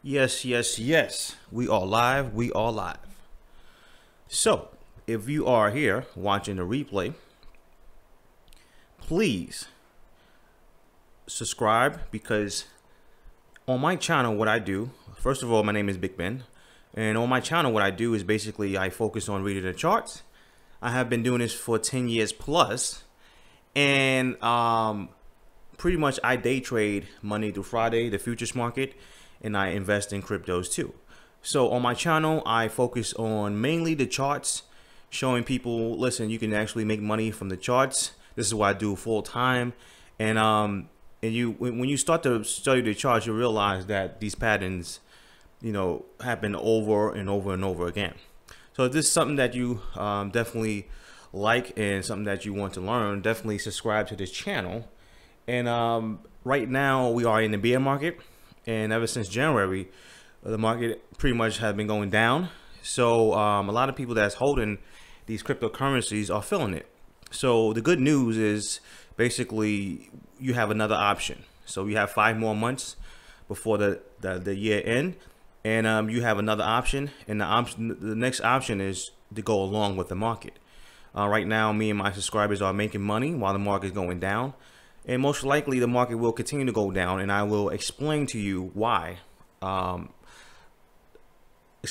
Yes, yes, yes. We are live. We are live. So, if you are here watching the replay, please subscribe, because on my channel, what I do, first of all, my name is Big Ben. And on my channel, what I do is basically I focus on reading the charts. I have been doing this for 10 years plus. And pretty much I day trade Monday through Friday, the futures market, and I invest in cryptos too. So on my channel, I focus on mainly the charts, showing people, listen, you can actually make money from the charts. This is what I do full time. And when you start to study the charts, you realize that these patterns, happen over and over and over again. So if this is something that you definitely like and something that you want to learn, definitely subscribe to this channel. And right now we are in the bear market, and ever since January, the market pretty much has been going down. So a lot of people that's holding these cryptocurrencies are feeling it. So the good news is basically you have another option. So you have 5 more months before the year end, and you have another option. And the next option is to go along with the market. Right now, me and my subscribers are making money while the market is going down. And most likely the market will continue to go down, and I will explain to you why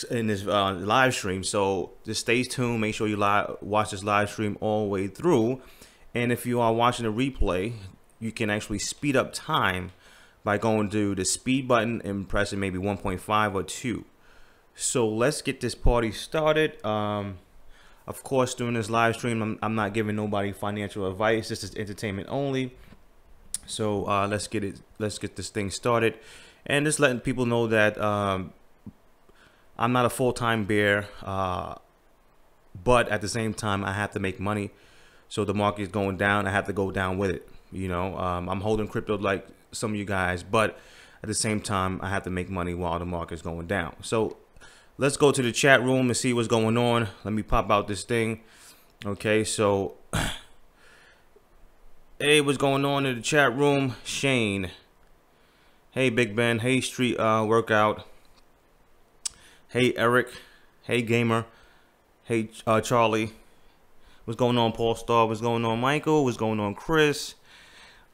in this live stream. So just stay tuned. Make sure you watch this live stream all the way through. And if you are watching the replay, you can actually speed up time by going to the speed button and pressing maybe 1.5 or 2. So let's get this party started. Of course, during this live stream, I'm not giving nobody financial advice. This is entertainment only. So let's get this thing started, and just letting people know that I'm not a full-time bear, but at the same time I have to make money. So the market is going down, I have to go down with it. I'm holding crypto like some of you guys, but at the same time I have to make money while the market is going down. So let's go to the chat room and see what's going on. Let me pop out this thing. Okay, so hey, what's going on in the chat room? Shane. Hey, Big Ben. Hey, Street Workout. Hey, Eric. Hey, Gamer. Hey, Charlie. What's going on, Paul Star? What's going on, Michael? What's going on, Chris?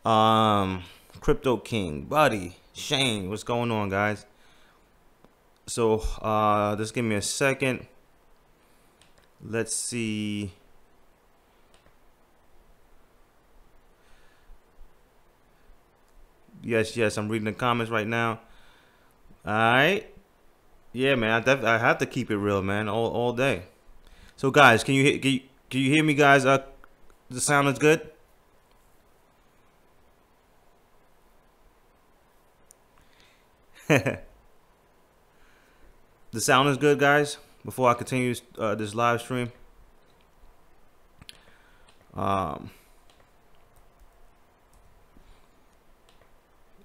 Crypto King, Buddy, Shane. What's going on, guys? So, just give me a second. Let's see. Yes, I'm reading the comments right now. All right. Yeah, man, I have to keep it real, man, all day. So, guys, can you hear me, guys? The sound is good. The sound is good, guys. Before I continue this live stream.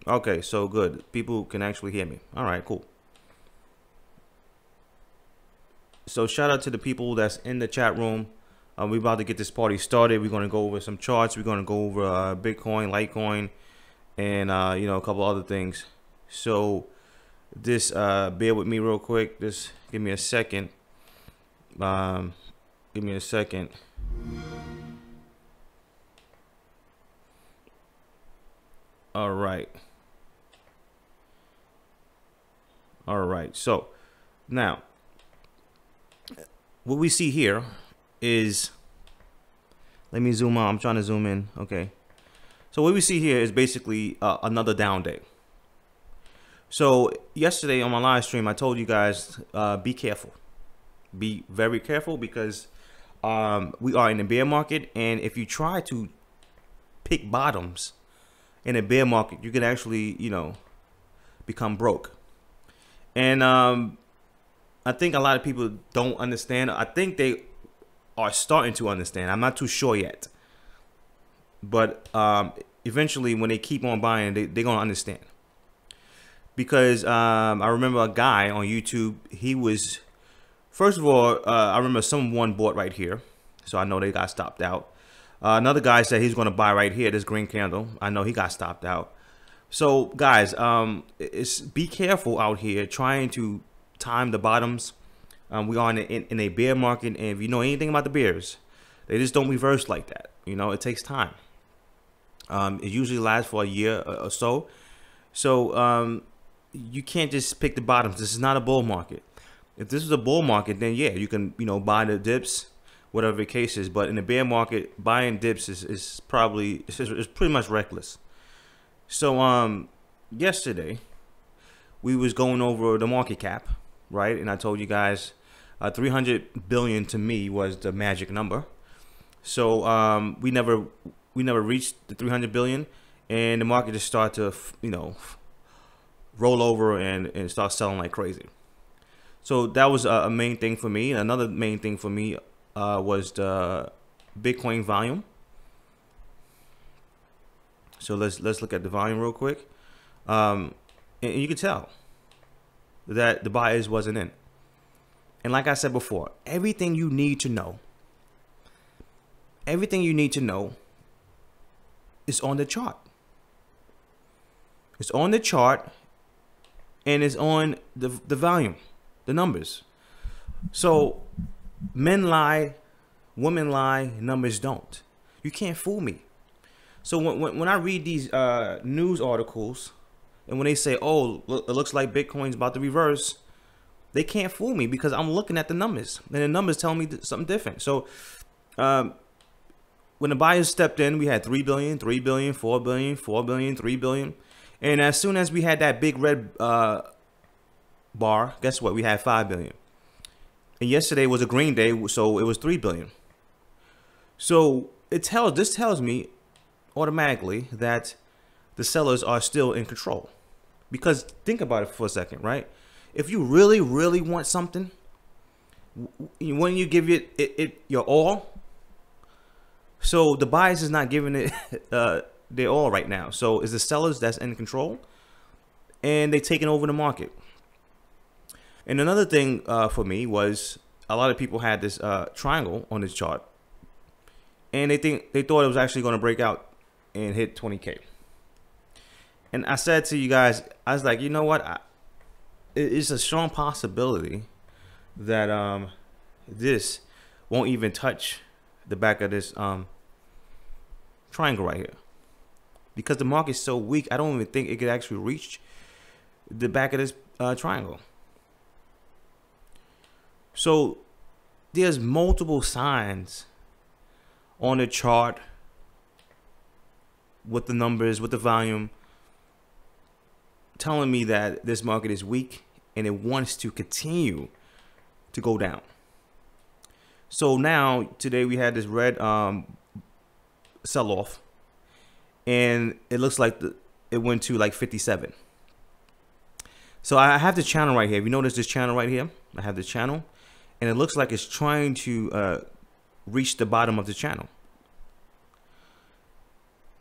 Okay, so good. People can actually hear me. All right, cool. So shout out to the people that's in the chat room. We're about to get this party started. We're going to go over some charts. We're going to go over Bitcoin, Litecoin, and a couple other things. So this bear with me real quick. Just give me a second. Give me a second. All right. All right, so now what we see here is, let me zoom out. I'm trying to zoom in. Okay, so what we see here is basically another down day. So yesterday on my live stream, I told you guys, be careful, be very careful, because we are in the bear market, and if you try to pick bottoms in a bear market, you can actually become broke. And I think a lot of people don't understand. I think they are starting to understand. I'm not too sure yet. But eventually, when they keep on buying, they're going to understand. Because I remember a guy on YouTube, he was, first of all, I remember someone bought right here. So I know they got stopped out. Another guy said he's going to buy right here, this green candle. I know he got stopped out. So guys, be careful out here trying to time the bottoms. We are in a bear market, and if you know anything about the bears, they just don't reverse like that. You know, it takes time. It usually lasts for a year or so. So you can't just pick the bottoms. This is not a bull market. If this is a bull market, then yeah, you can, you know, buy the dips, whatever the case is. But in the bear market, buying dips is probably it's pretty much reckless. So yesterday we was going over the market cap, right? And I told you guys 300 billion to me was the magic number. So we never reached the 300 billion, and the market just started to, you know, roll over and start selling like crazy. So that was a main thing for me. Another main thing for me was the Bitcoin volume. So let's look at the volume real quick. And you can tell that the buyers wasn't in. And like I said before, everything you need to know is on the chart. It's on the chart, and it's on the volume, the numbers. So men lie, women lie, numbers don't. You can't fool me. So when I read these news articles, and when they say, oh, look, it looks like Bitcoin's about to reverse, they can't fool me because I'm looking at the numbers, and the numbers tell me something different. So when the buyers stepped in, we had 3 billion, 3 billion, 4 billion, 4 billion, 3 billion. And as soon as we had that big red bar, guess what? We had 5 billion. And yesterday was a green day, so it was 3 billion. So this tells me automatically that the sellers are still in control. Because think about it for a second, right? If you really, really want something, when you give it your all, so the buyers is not giving it their all right now. So it's the sellers that's in control, and they taking over the market. And another thing for me was a lot of people had this triangle on this chart, and they thought it was actually going to break out and hit 20K. And I said to you guys, I was like, you know what? It's a strong possibility that this won't even touch the back of this triangle right here, because the market's so weak. I don't even think it could actually reach the back of this triangle. So there's multiple signs on the chart with the numbers, with the volume, telling me that this market is weak and it wants to continue to go down. So now today we had this red sell-off, and it looks like it went to like 57. So I have the channel right here. If you notice this channel right here, I have the channel, and it looks like it's trying to reach the bottom of the channel.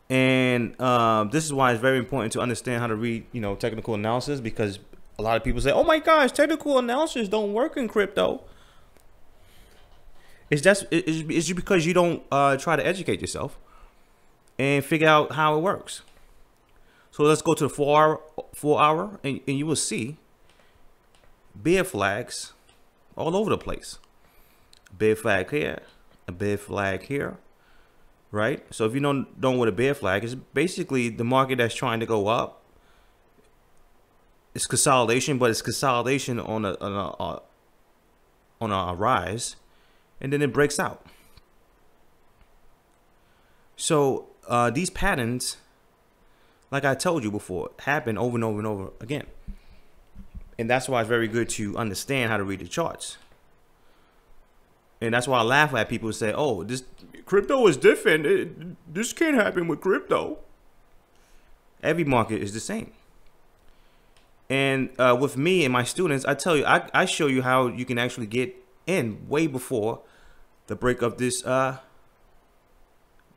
And this is why it's very important to understand how to read, you know, technical analysis, because a lot of people say, oh my gosh, technical analysis don't work in crypto. It's just because you don't try to educate yourself and figure out how it works. So let's go to the 4 hour, and you will see bear flags all over the place. A bear flag here, a bear flag here, right? So if you don't know what a bear flag is, basically the market that's trying to go up. It's consolidation, but it's consolidation on a rise, and then it breaks out. So these patterns, like I told you before, happen over and over and over again. And that's why it's very good to understand how to read the charts. And that's why I laugh at people who say, oh, this crypto is different. This can't happen with crypto. Every market is the same. And with me and my students, I tell you, I show you how you can actually get in way before the break of this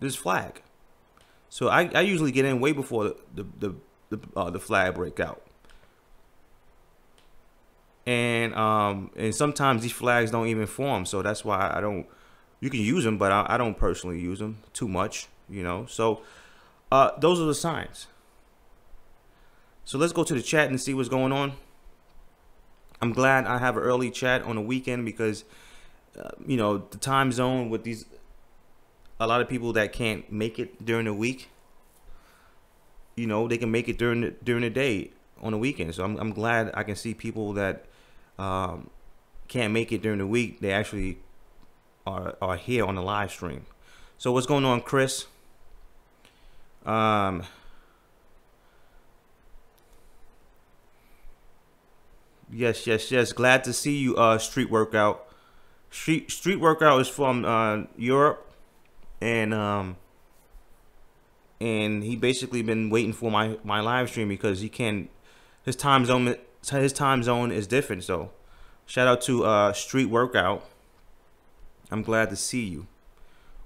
this flag. So I usually get in way before the flag breakout. And sometimes these flags don't even form, so that's why I don't. You can use them, but I don't personally use them too much, you know. So those are the signs. So let's go to the chat and see what's going on. I'm glad I have an early chat on the weekend because, you know, the time zone with a lot of people that can't make it during the week, you know, they can make it during the day on the weekend. So I'm glad I can see people that can't make it during the week. They actually are here on the live stream. So what's going on, Chris? Yes. Glad to see you, Street Workout. Street Workout is from Europe, and he basically been waiting for my live stream because he can't. His time zone is different. So shout out to Street Workout. I'm glad to see you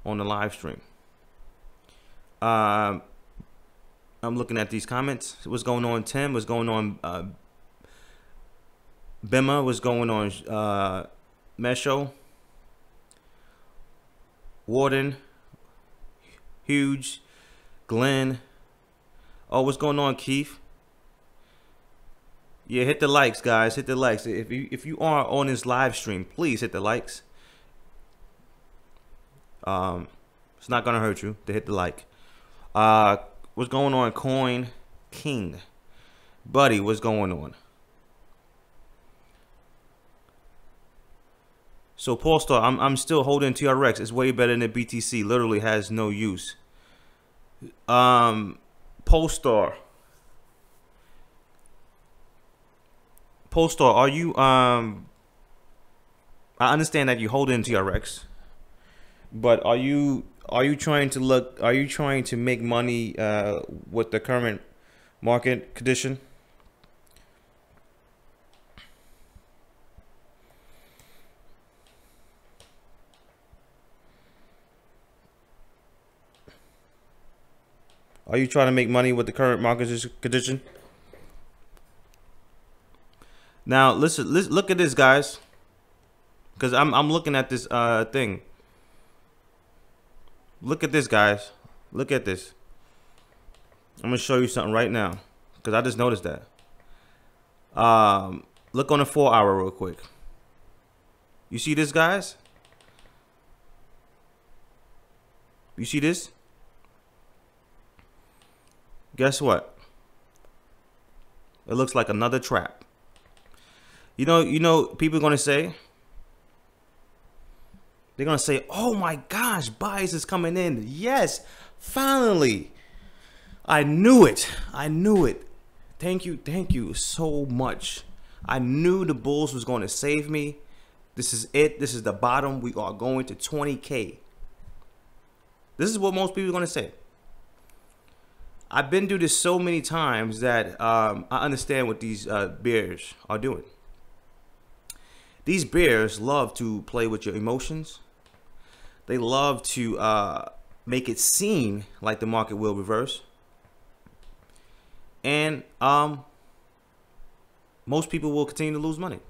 on the live stream. I'm looking at these comments. What's going on, Tim? What's going on, Bema? What's going on, Mesho? Warden, Huge, Glenn. Oh, what's going on, Keith? Yeah, hit the likes, guys. Hit the likes. If you are on this live stream, please hit the likes. It's not gonna hurt you to hit the like. What's going on, Coin King? Buddy, what's going on? So Polestar, I'm still holding TRX. It's way better than BTC. Literally has no use. Polestar, are you I understand that you hold in TRX, but are you trying to look? Are you trying to make money with the current market condition? Are you trying to make money with the current market condition? Now, listen, look at this, guys, because I'm looking at this thing. Look at this, guys. Look at this. I'm gonna show you something right now because I just noticed that. Look on the 4-hour real quick. You see this, guys? You see this? Guess what? It looks like another trap. You know, people are gonna say, they're gonna say, "Oh my gosh, buyers is coming in." Yes, finally. I knew it. I knew it. Thank you so much. I knew the bulls was going to save me. This is it. This is the bottom. We are going to 20K. This is what most people are gonna say. I've been through this so many times that I understand what these bears are doing. These bears love to play with your emotions. They love to make it seem like the market will reverse. And most people will continue to lose money.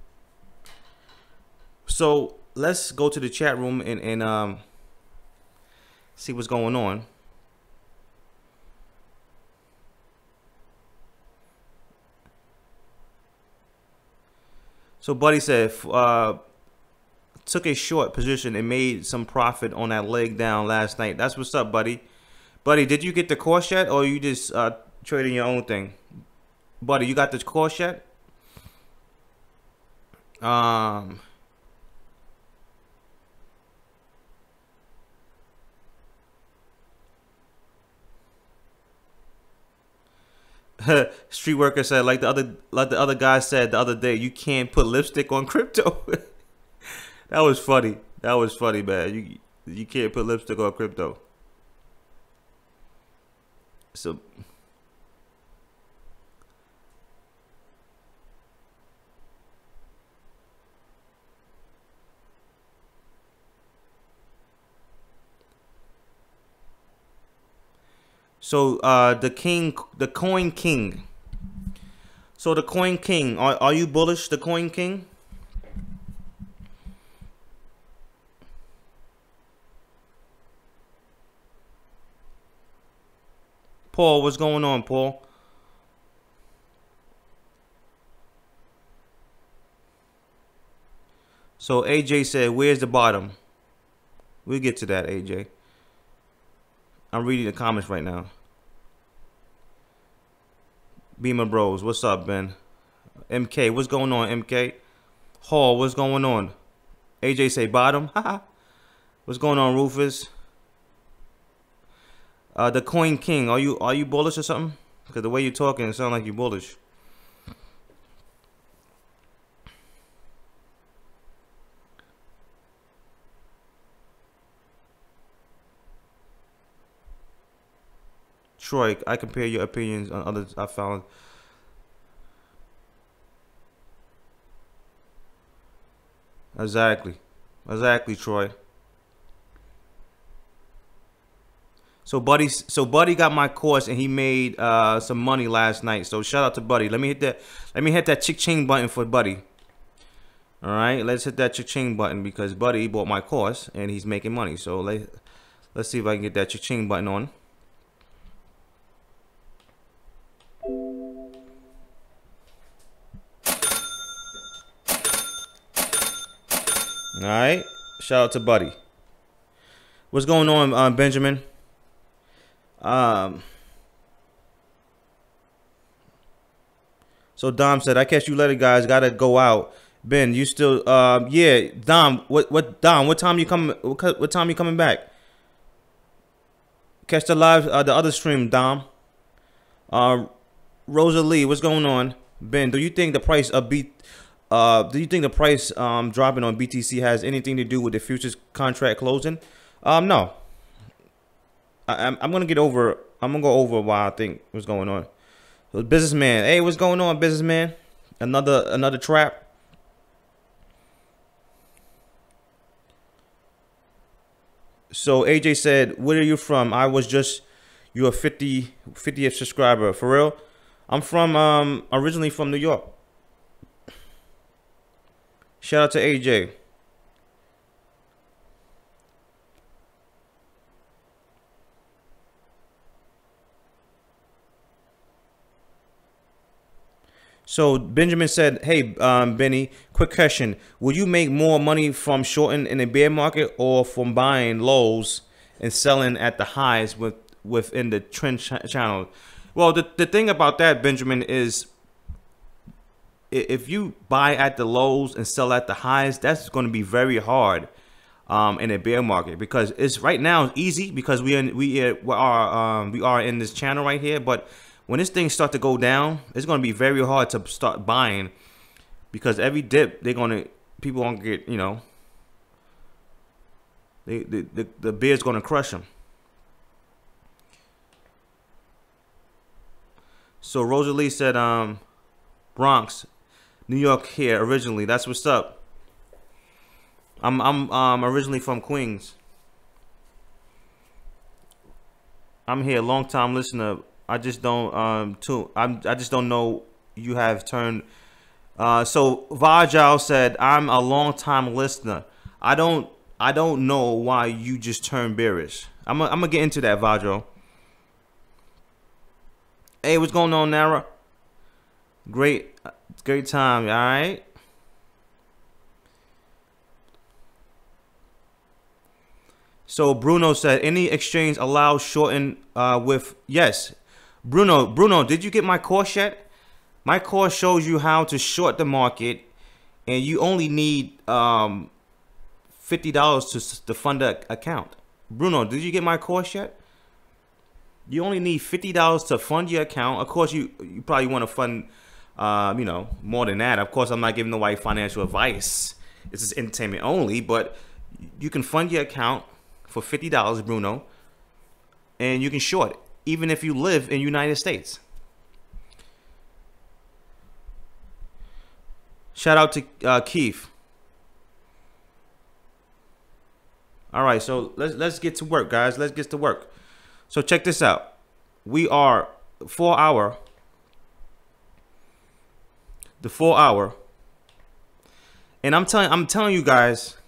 So let's go to the chat room and see what's going on. So Buddy said, took a short position and made some profit on that leg down last night. That's what's up, Buddy. Buddy, did you get the course yet, or you just trading your own thing? Buddy, you got the course yet? Street Worker said, like the other guy said the other day, you can't put lipstick on crypto. That was funny. That was funny, man. You can't put lipstick on crypto. So the Coin King. So the Coin King, are you bullish, the Coin King? Paul, what's going on, Paul? So AJ said, where's the bottom? We'll get to that, AJ. I'm reading the comments right now. Beamer Bros, what's up, Ben? MK, what's going on, MK? Hall, what's going on? AJ say bottom. What's going on, Rufus? The Coin King, are you bullish or something? Because the way you're talking, it sounds like you're bullish. Troy, I compare your opinions on others I found. Exactly, Troy. So Buddy got my course and he made some money last night. So shout out to Buddy. Let me hit that chick-ching button for Buddy. All right, let's hit that chick-ching button because Buddy bought my course and he's making money. So let's see if I can get that chick-ching button on. All right, shout out to Buddy. What's going on, Benjamin? So Dom said, I catch you later, guys. Gotta go out. Ben, you still yeah, Dom, Dom, what time you coming back? Catch the live the other stream, Dom. Rosalie, what's going on? Ben, do you think the price of dropping on BTC has anything to do with the futures contract closing? No. I'm gonna go over why I think what's going on. So businessman, hey, what's going on, businessman? Another trap. So AJ said, where are you from? I was just your 50th subscriber. For real? I'm from originally from New York. Shout out to AJ. So Benjamin said, hey, Benny, quick question. Will you make more money from shorting in a bear market or from buying lows and selling at the highs within the trend channel? Well, the thing about that, Benjamin, is if you buy at the lows and sell at the highs, that's going to be very hard in a bear market, because it's right now it's easy because we are in this channel right here, but when this thing start to go down, it's going to be very hard to start buying, because every dip people gonna get, you know, the bear's going to crush them. So Rosalie said, Bronx, New York here originally. That's what's up. I'm originally from Queens. I'm here, long time listener. I just don't I just don't know you have turned. So Vajal said, I'm a long time listener. I don't know why you just turned bearish. I'm gonna get into that, Vajal. Hey, what's going on, Nara? Great time. All right. So Bruno said, any exchange allows shorting with yes. Bruno, did you get my course yet? My course shows you how to short the market, and you only need $50 to fund the account. Bruno, did you get my course yet? You only need $50 to fund your account. Of course, you probably want to fund, you know, more than that. Of course, I'm not giving nobody financial advice. This is entertainment only, but you can fund your account for $50, Bruno, and you can short it, even if you live in the United States. Shout out to Keith. All right, so let's get to work, guys. Let's get to work. So check this out. We are the 4 hour, and I'm telling you guys,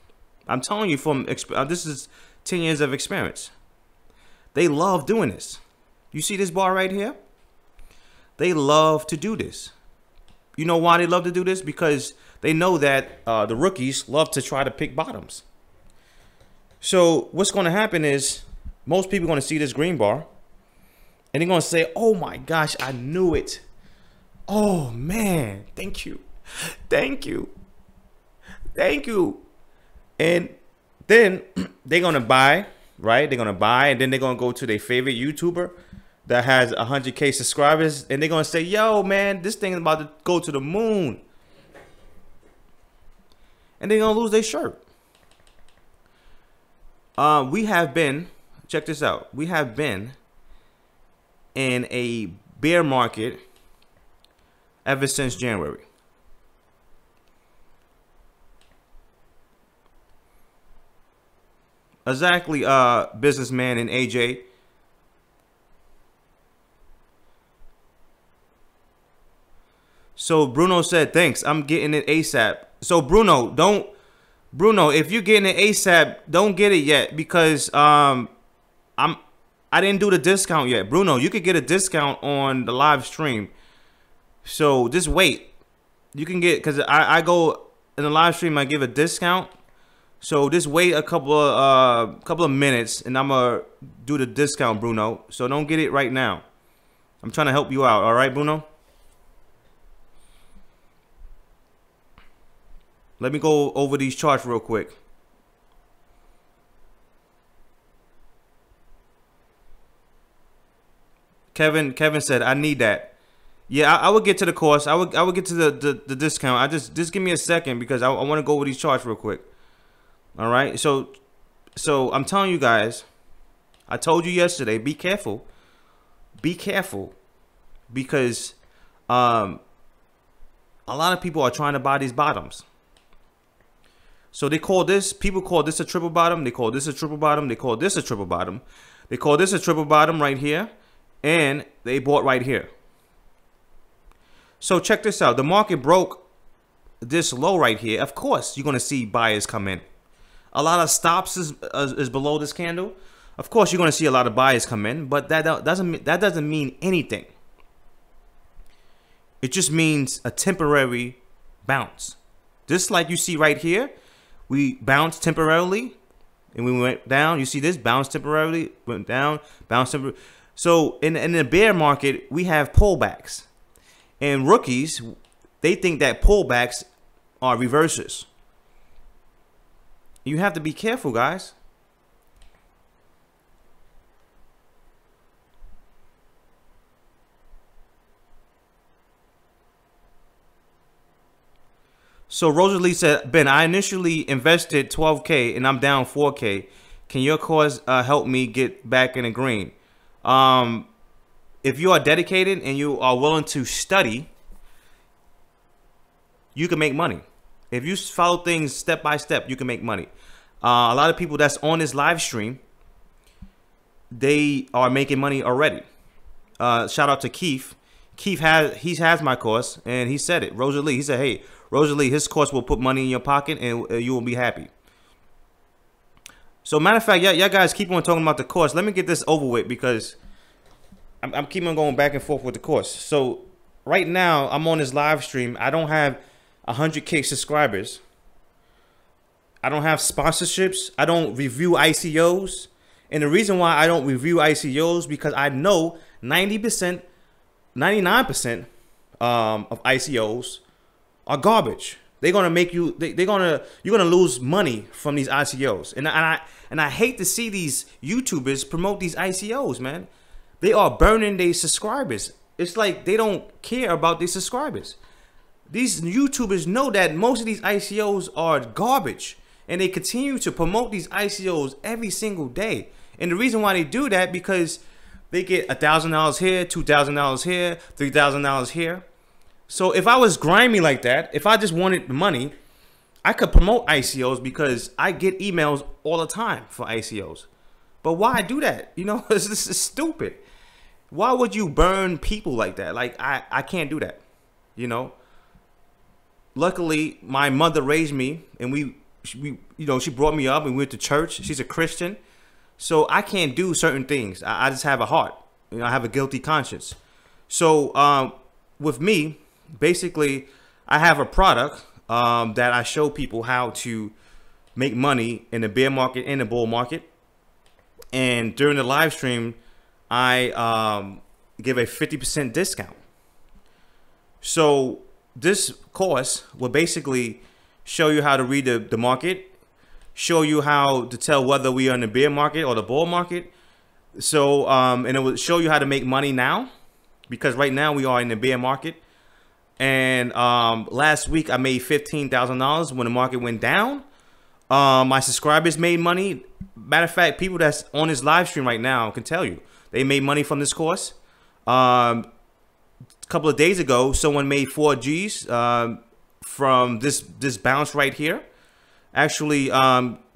I'm telling you from this is 10 years of experience. They love doing this. You see this bar right here? They love to do this. You know why they love to do this? Because they know that the rookies love to try to pick bottoms. So what's going to happen is most people are going to see this green bar and they're going to say, oh my gosh, I knew it. Oh man, thank you. Thank you. Thank you. And then they're going to buy, right? They're going to buy, and then they're going to go to their favorite YouTuber that has 100K subscribers, and they're going to say, yo, man, this thing is about to go to the moon. And they're going to lose their shirt. We have been, check this out. We have been in a bear market ever since January. Exactly, businessman and AJ. So Bruno said, thanks, I'm getting it ASAP. So Bruno, if you're getting it ASAP, don't get it yet, because I didn't do the discount yet. Bruno, you could get a discount on the live stream. So just wait. You can get, because I go in the live stream, I give a discount. So just wait a couple of minutes, and I'm gonna do the discount, Bruno. So don't get it right now. I'm trying to help you out. All right, Bruno. Let me go over these charts real quick. Kevin said, I need that. Yeah, I would get to the course. I would get to the discount. Just give me a second, because I want to go over these charts real quick. All right. So I'm telling you guys, I told you yesterday, be careful. Be careful, because a lot of people are trying to buy these bottoms. So they call this, people call this a triple bottom. They call this a triple bottom. They call this a triple bottom. They call this a triple bottom right here. And they bought right here. So check this out. The market broke this low right here. Of course, you're going to see buyers come in. A lot of stops is below this candle. Of course, you're going to see a lot of buyers come in. But that doesn't mean anything. It just means a temporary bounce. Just like you see right here. We bounced temporarily, and we went down. You see this? Bounced temporarily, went down, bounced temporarily. So in the bear market, we have pullbacks. And rookies, they think that pullbacks are reverses. You have to be careful, guys. So Rosalie said, Ben, I initially invested 12K and I'm down 4K. Can your course help me get back in the green? If you are dedicated and you are willing to study, you can make money. If you follow things step by step, you can make money. A lot of people that's on this live stream, they are making money already. Shout out to Keith. Keith has my course, and he said it. Rosalie, he said, hey, Rosalie, his course will put money in your pocket, and you will be happy. So matter of fact, y'all guys keep on talking about the course. Let me get this over with, because I'm keeping on going back and forth with the course. So right now, I'm on this live stream. I don't have 100K subscribers. I don't have sponsorships. I don't review ICOs. And the reason why I don't review ICOs, because I know 99% of ICOs are garbage. They're gonna make you. You're gonna lose money from these ICOs. And I hate to see these YouTubers promote these ICOs, man. They are burning their subscribers. It's like they don't care about their subscribers. These YouTubers know that most of these ICOs are garbage, and they continue to promote these ICOs every single day. And the reason why they do that, because they get $1,000 here, $2,000 here, $3,000 here. So if I was grimy like that, if I just wanted the money, I could promote ICOs, because I get emails all the time for ICOs. But why do that? You know, this is stupid. Why would you burn people like that? Like, I can't do that, you know. Luckily, my mother raised me, and she brought me up and we went to church. She's a Christian. So I can't do certain things. I just have a heart. You know, I have a guilty conscience. So with me, basically I have a product that I show people how to make money in the bear market and the bull market. And during the live stream, I give a 50% discount. So this course will basically show you how to read the market, show you how to tell whether we are in the bear market or the bull market. So and it will show you how to make money now, because right now we are in the bear market. And last week I made $15,000 when the market went down. My subscribers made money. Matter of fact, people that's on this live stream right now can tell you they made money from this course. A couple of days ago, someone made 4 G's from this bounce right here. Actually,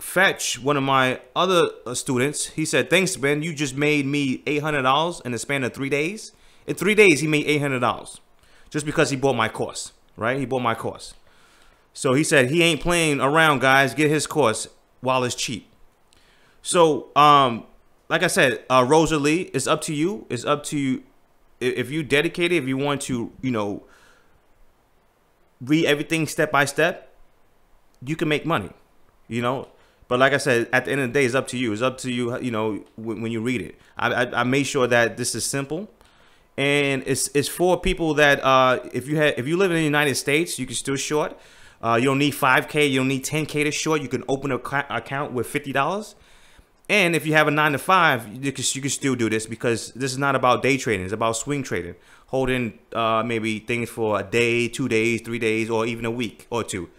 Fetch, one of my other students, he said, "Thanks, Ben. You just made me $800 in the span of 3 days." In 3 days, he made $800 just because he bought my course, right? He bought my course. So he said he ain't playing around, guys. Get his course while it's cheap. So, like I said, Rosalie, it's up to you. It's up to you. If you dedicate it, if you want to, you know, read everything step by step, you can make money, you know. But like I said, at the end of the day, it's up to you. It's up to you, you know, when you read it. I made sure that this is simple, and it's for people that if you live in the United States, you can still short. You don't need 5K, you don't need 10K to short. You can open an account with $50. And if you have a 9 to 5, you can still do this, because this is not about day trading. It's about swing trading, holding maybe things for a day, 2 days, 3 days, or even a week or two.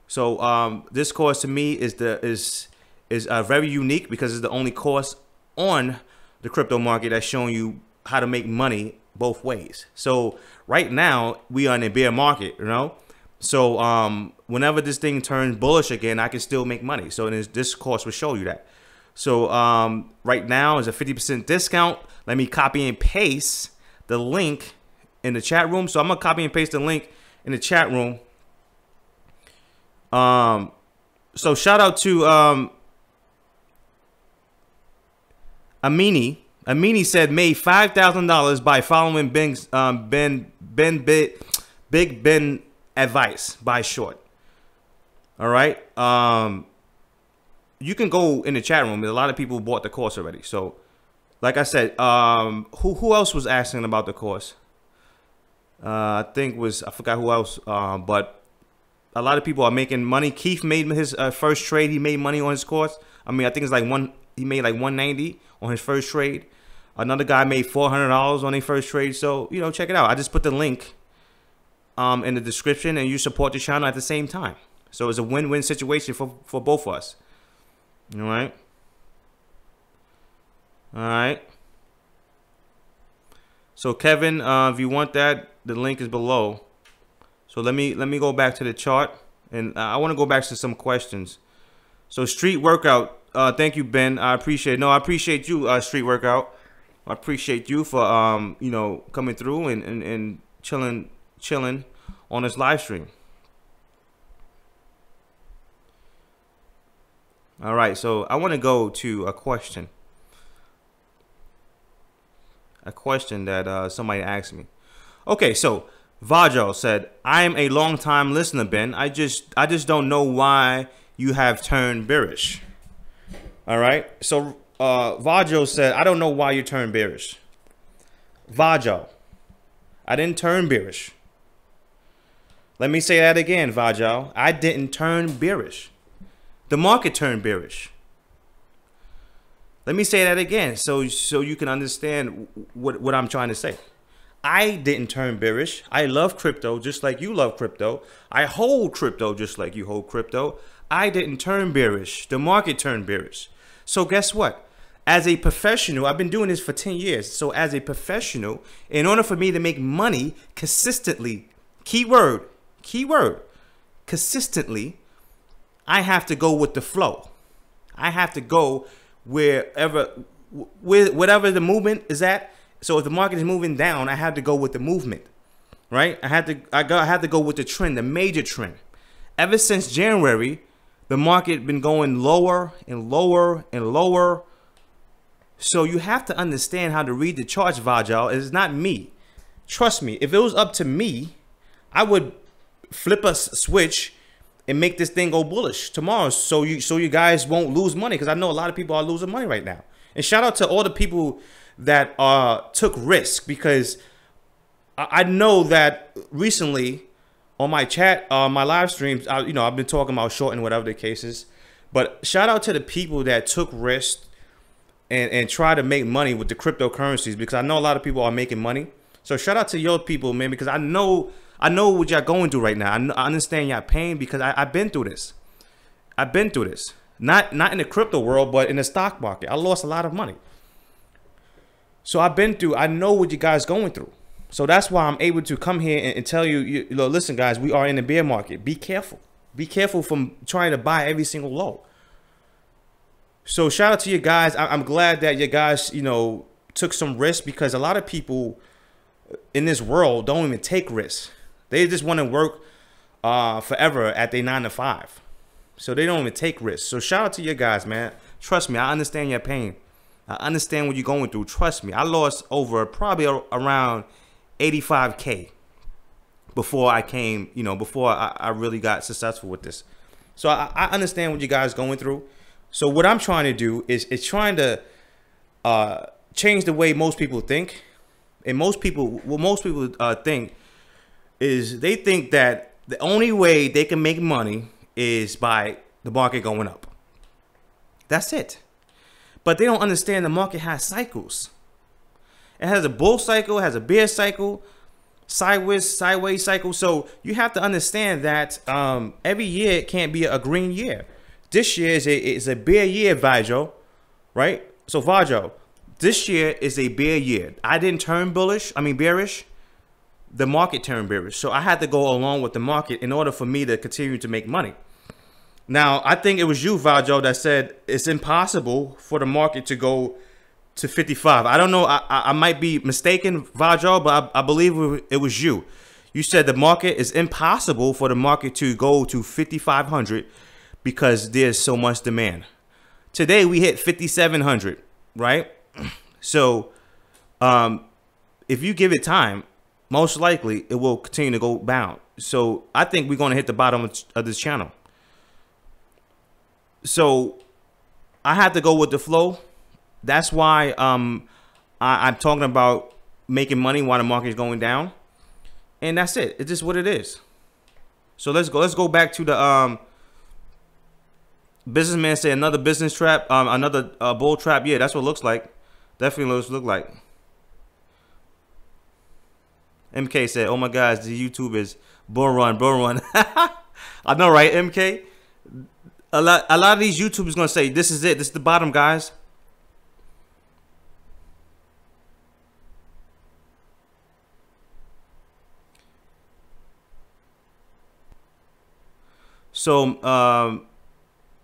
So this course to me is very unique, because it's the only course on the crypto market that's showing you how to make money both ways. So right now we are in a bear market, you know. So whenever this thing turns bullish again, I can still make money. So this course will show you that. So right now is a 50% discount. Let me copy and paste the link in the chat room. So I'm gonna copy and paste the link in the chat room. So shout out to Amini. Amini said made $5,000 by following Big Ben advice by short. All right. You can go in the chat room. A lot of people bought the course already. So like I said, who else was asking about the course? I forgot who else, but a lot of people are making money. Keith made his first trade. He made money on his course. I mean, I think it's like he made like 190 on his first trade. Another guy made $400 on his first trade. So, you know, check it out. I just put the link in the description, and you support the channel at the same time. So it's a win-win situation for both of us. All right. All right. So Kevin, if you want that, the link is below. So let me go back to the chart, and I want to go back to some questions. So Street Workout, thank you, Ben. I appreciate it. No, I appreciate you, Street Workout. I appreciate you for you know, coming through and chilling on this live stream. All right, so I want to go to a question. A question that somebody asked me. Okay, so Vajo said, "I am a long time listener, Ben. I just don't know why you have turned bearish." All right, so Vajo said, "I don't know why you turned bearish." Vajo, I didn't turn bearish. Let me say that again, Vajo. I didn't turn bearish. The market turned bearish. Let me say that again, so you can understand what I'm trying to say. I didn't turn bearish. I love crypto just like you love crypto. I hold crypto just like you hold crypto. I didn't turn bearish. The market turned bearish. So guess what? As a professional, I've been doing this for 10 years. So as a professional, in order for me to make money consistently, keyword, consistently, I have to go with the flow. I have to go whatever the movement is at. So if the market is moving down, I have to go with the movement, right? I have to go with the trend, the major trend. Ever since January, the market been going lower and lower and lower. So you have to understand how to read the charts, Vajal. It's not me. Trust me. If it was up to me, I would flip a switch and make this thing go bullish tomorrow, so you guys won't lose money, because I know a lot of people are losing money right now. And shout out to all the people that took risk, because I know that recently on my chat, my live streams, you know, I've been talking about shorting, whatever the case is. But shout out to the people that took risks and try to make money with the cryptocurrencies, because I know a lot of people are making money. So shout out to your people, man, because I know what y'all going through right now. I understand y'all pain, because I've been through this. I've been through this. Not in the crypto world, but in the stock market. I lost a lot of money. So I know what you guys going through. So that's why I'm able to come here and tell you, you know, listen, guys, we are in the bear market. Be careful. Be careful from trying to buy every single low. So shout out to you guys. I'm glad that you guys, you know, took some risks, because a lot of people in this world don't even take risks. They just want to work forever at their 9 to 5. So they don't even take risks. So shout out to you guys, man. Trust me, I understand your pain. I understand what you're going through. Trust me. I lost over probably around 85K before I came, you know, before I really got successful with this. So I understand what you guys going through. So what I'm trying to do is trying to change the way most people think. And most people think is they think that the only way they can make money is by the market going up. That's it. But they don't understand the market has cycles. It has a bull cycle, it has a bear cycle, sideways cycle. So you have to understand that every year it can't be a green year. This year is a bear year, Vajo, right? So Vajo, this year is a bear year. I didn't turn bearish. The market turned bearish. So I had to go along with the market in order for me to continue to make money. Now, I think it was you, Vajo, that said it's impossible for the market to go to 55. I don't know. I might be mistaken, Vajo, but I believe it was you. You said the market is impossible for the market to go to 5,500 because there's so much demand. Today, we hit 5,700, right? So if you give it time, most likely it will continue to go bound. So I think we're going to hit the bottom of this channel. So I have to go with the flow. That's why I'm talking about making money while the market is going down. And that's it. It's just what it is. So let's go back to the businessman say another business trap, another bull trap. Yeah, that's what it looks like. Definitely look like. MK said, "Oh my gosh, the YouTube is bull run." I know, right, MK? A lot of these YouTubers gonna say, "This is it. This is the bottom, guys." So,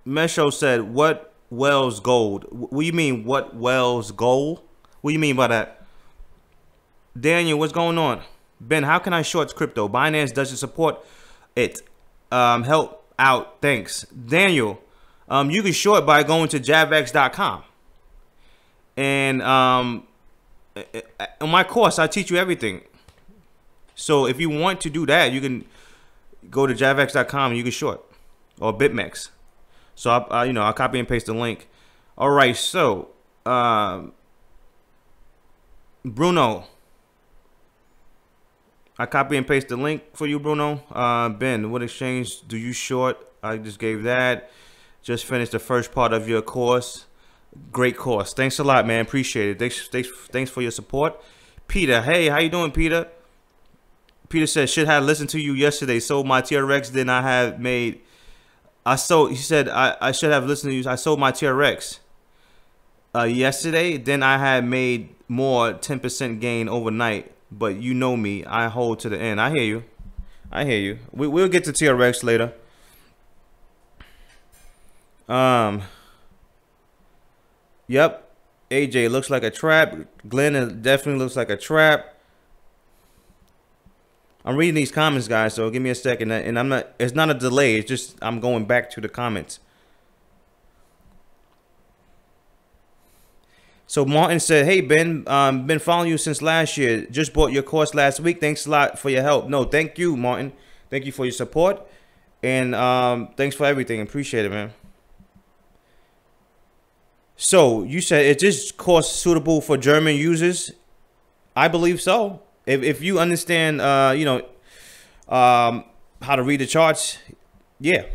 Mesho said, "What Wells gold? What do you mean? What Wells gold? What do you mean by that?" Daniel, what's going on? Ben, how can I short crypto? Binance doesn't support it. Help out. Thanks. Daniel, you can short by going to javx.com. And on my course, I teach you everything. So if you want to do that, you can go to javx.com and you can short, or BitMEX. So I'll copy and paste the link. All right. So Bruno, I copy and paste the link for you, Bruno. Ben, what exchange do you short? I just gave that. Just finished the first part of your course. Great course. Thanks a lot, man. Appreciate it. Thanks for your support. Peter, hey, how you doing, Peter? Peter said, should have listened to you yesterday. Sold my TRX, then I have made. He said, I should have listened to you. I sold my TRX yesterday, then I had made more 10% gain overnight. But you know me, I hold to the end. I hear you. I hear you. We'll get to TRX later. Yep. AJ looks like a trap. Glenn definitely looks like a trap. I'm reading these comments, guys, so give me a second. And I'm not. It's not a delay. It's just I'm going back to the comments. So Martin said, "Hey Ben, been following you since last year. Just bought your course last week. Thanks a lot for your help." No, thank you, Martin. Thank you for your support, and thanks for everything. Appreciate it, man. So you said, is this course suitable for German users? I believe so. If you understand, how to read the charts, yeah.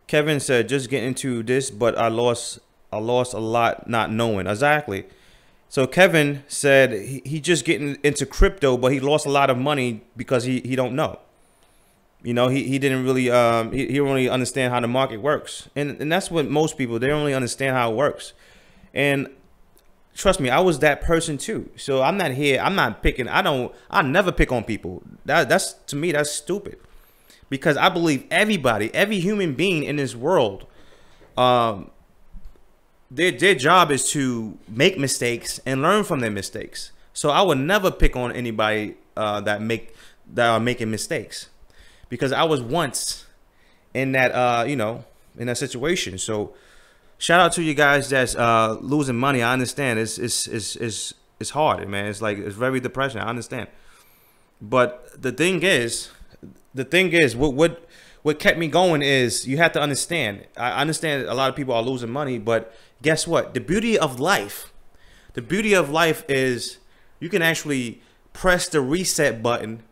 Kevin said, just get into this, but I lost a lot not knowing. Exactly. So Kevin said he just getting into crypto, but he lost a lot of money because he don't know. You know, he didn't really he don't really understand how the market works. And that's what most people, they don't really understand how it works. And trust me, I was that person too. So I'm not here, I'm not picking, I never pick on people. That's, to me, that's stupid. Because I believe everybody, every human being in this world, their job is to make mistakes and learn from their mistakes. So I would never pick on anybody that are making mistakes, because I was once in that in that situation. So shout out to you guys that's losing money. I understand it's hard, man. It's like, it's very depressing. I understand, but the thing is, what kept me going is, you have to understand. I understand a lot of people are losing money, but guess what? The beauty of life is you can actually press the reset button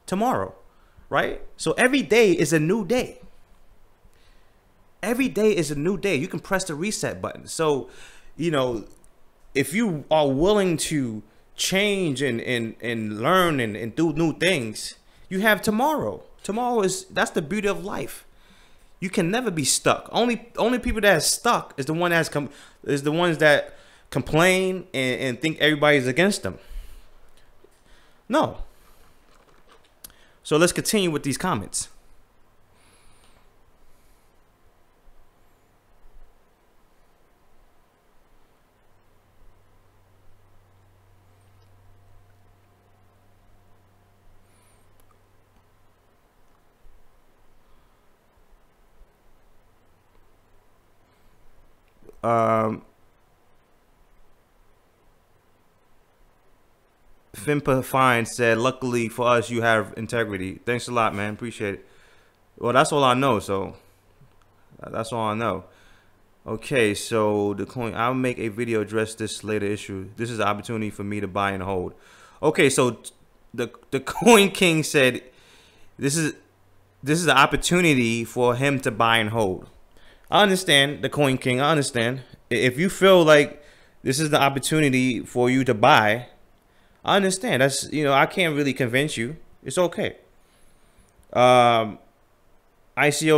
tomorrow, right? So every day is a new day. Every day is a new day. You can press the reset button. So, if you are willing to change and learn and do new things, you have tomorrow. That's the beauty of life. You can never be stuck. Only people that are stuck is the ones that complain and think everybody's against them. No. So let's continue with these comments. Fimpa Fine said, luckily for us, you have integrity. Thanks a lot, man. Appreciate it. Well, that's all I know. So that's all I know. Okay, so the coin, I'll make a video address this later issue. This is an opportunity for me to buy and hold. Okay, so the Coin King said this is an opportunity for him to buy and hold. I understand, the Coin King. I understand. If you feel like this is the opportunity for you to buy, I understand. That's, I can't really convince you. It's okay. ICOs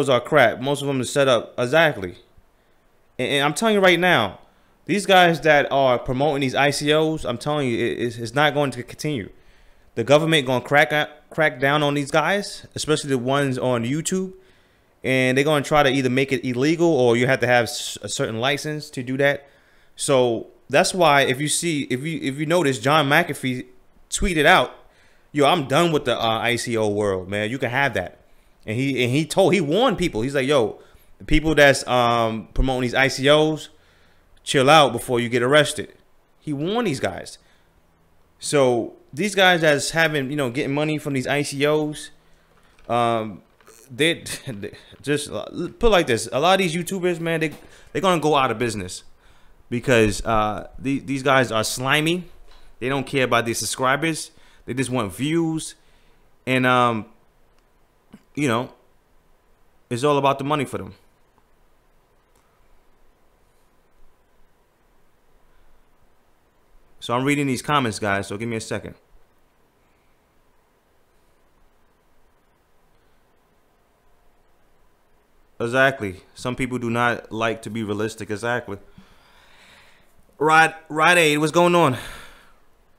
are crap. Most of them are set up exactly. And I'm telling you right now, these guys that are promoting these ICOs, I'm telling you, it's not going to continue. The government going to crack down on these guys, especially the ones on YouTube. And they're going to try to either make it illegal, or you have to have a certain license to do that. So that's why, if you notice, John McAfee tweeted out, "Yo, I'm done with the ICO world, man. You can have that." And he warned people. He's like, "Yo, the people that's promoting these ICOs, chill out before you get arrested." He warned these guys. So these guys that's having, getting money from these ICOs, they just put it like this: a lot of these YouTubers, man, they're gonna go out of business, because these guys are slimy. They don't care about their subscribers. They just want views, and it's all about the money for them. So I'm reading these comments, guys, so give me a second. Exactly. Some people do not like to be realistic. Exactly. Ride Aid, what's going on?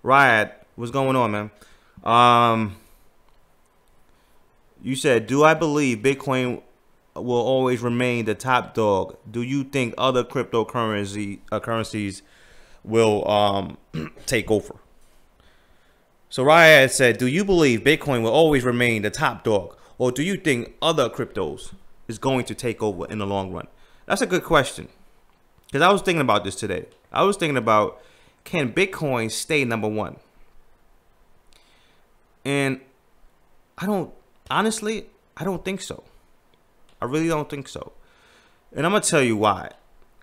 Riot, what's going on, man? You said, do I believe Bitcoin will always remain the top dog? Do you think other cryptocurrencies will take over? So Ryan said, do you believe Bitcoin will always remain the top dog, or do you think other cryptos is going to take over in the long run? That's a good question, because I was thinking about this today. I was thinking about, can Bitcoin stay number one? And honestly, I don't think so. I really don't think so. And I'm going to tell you why.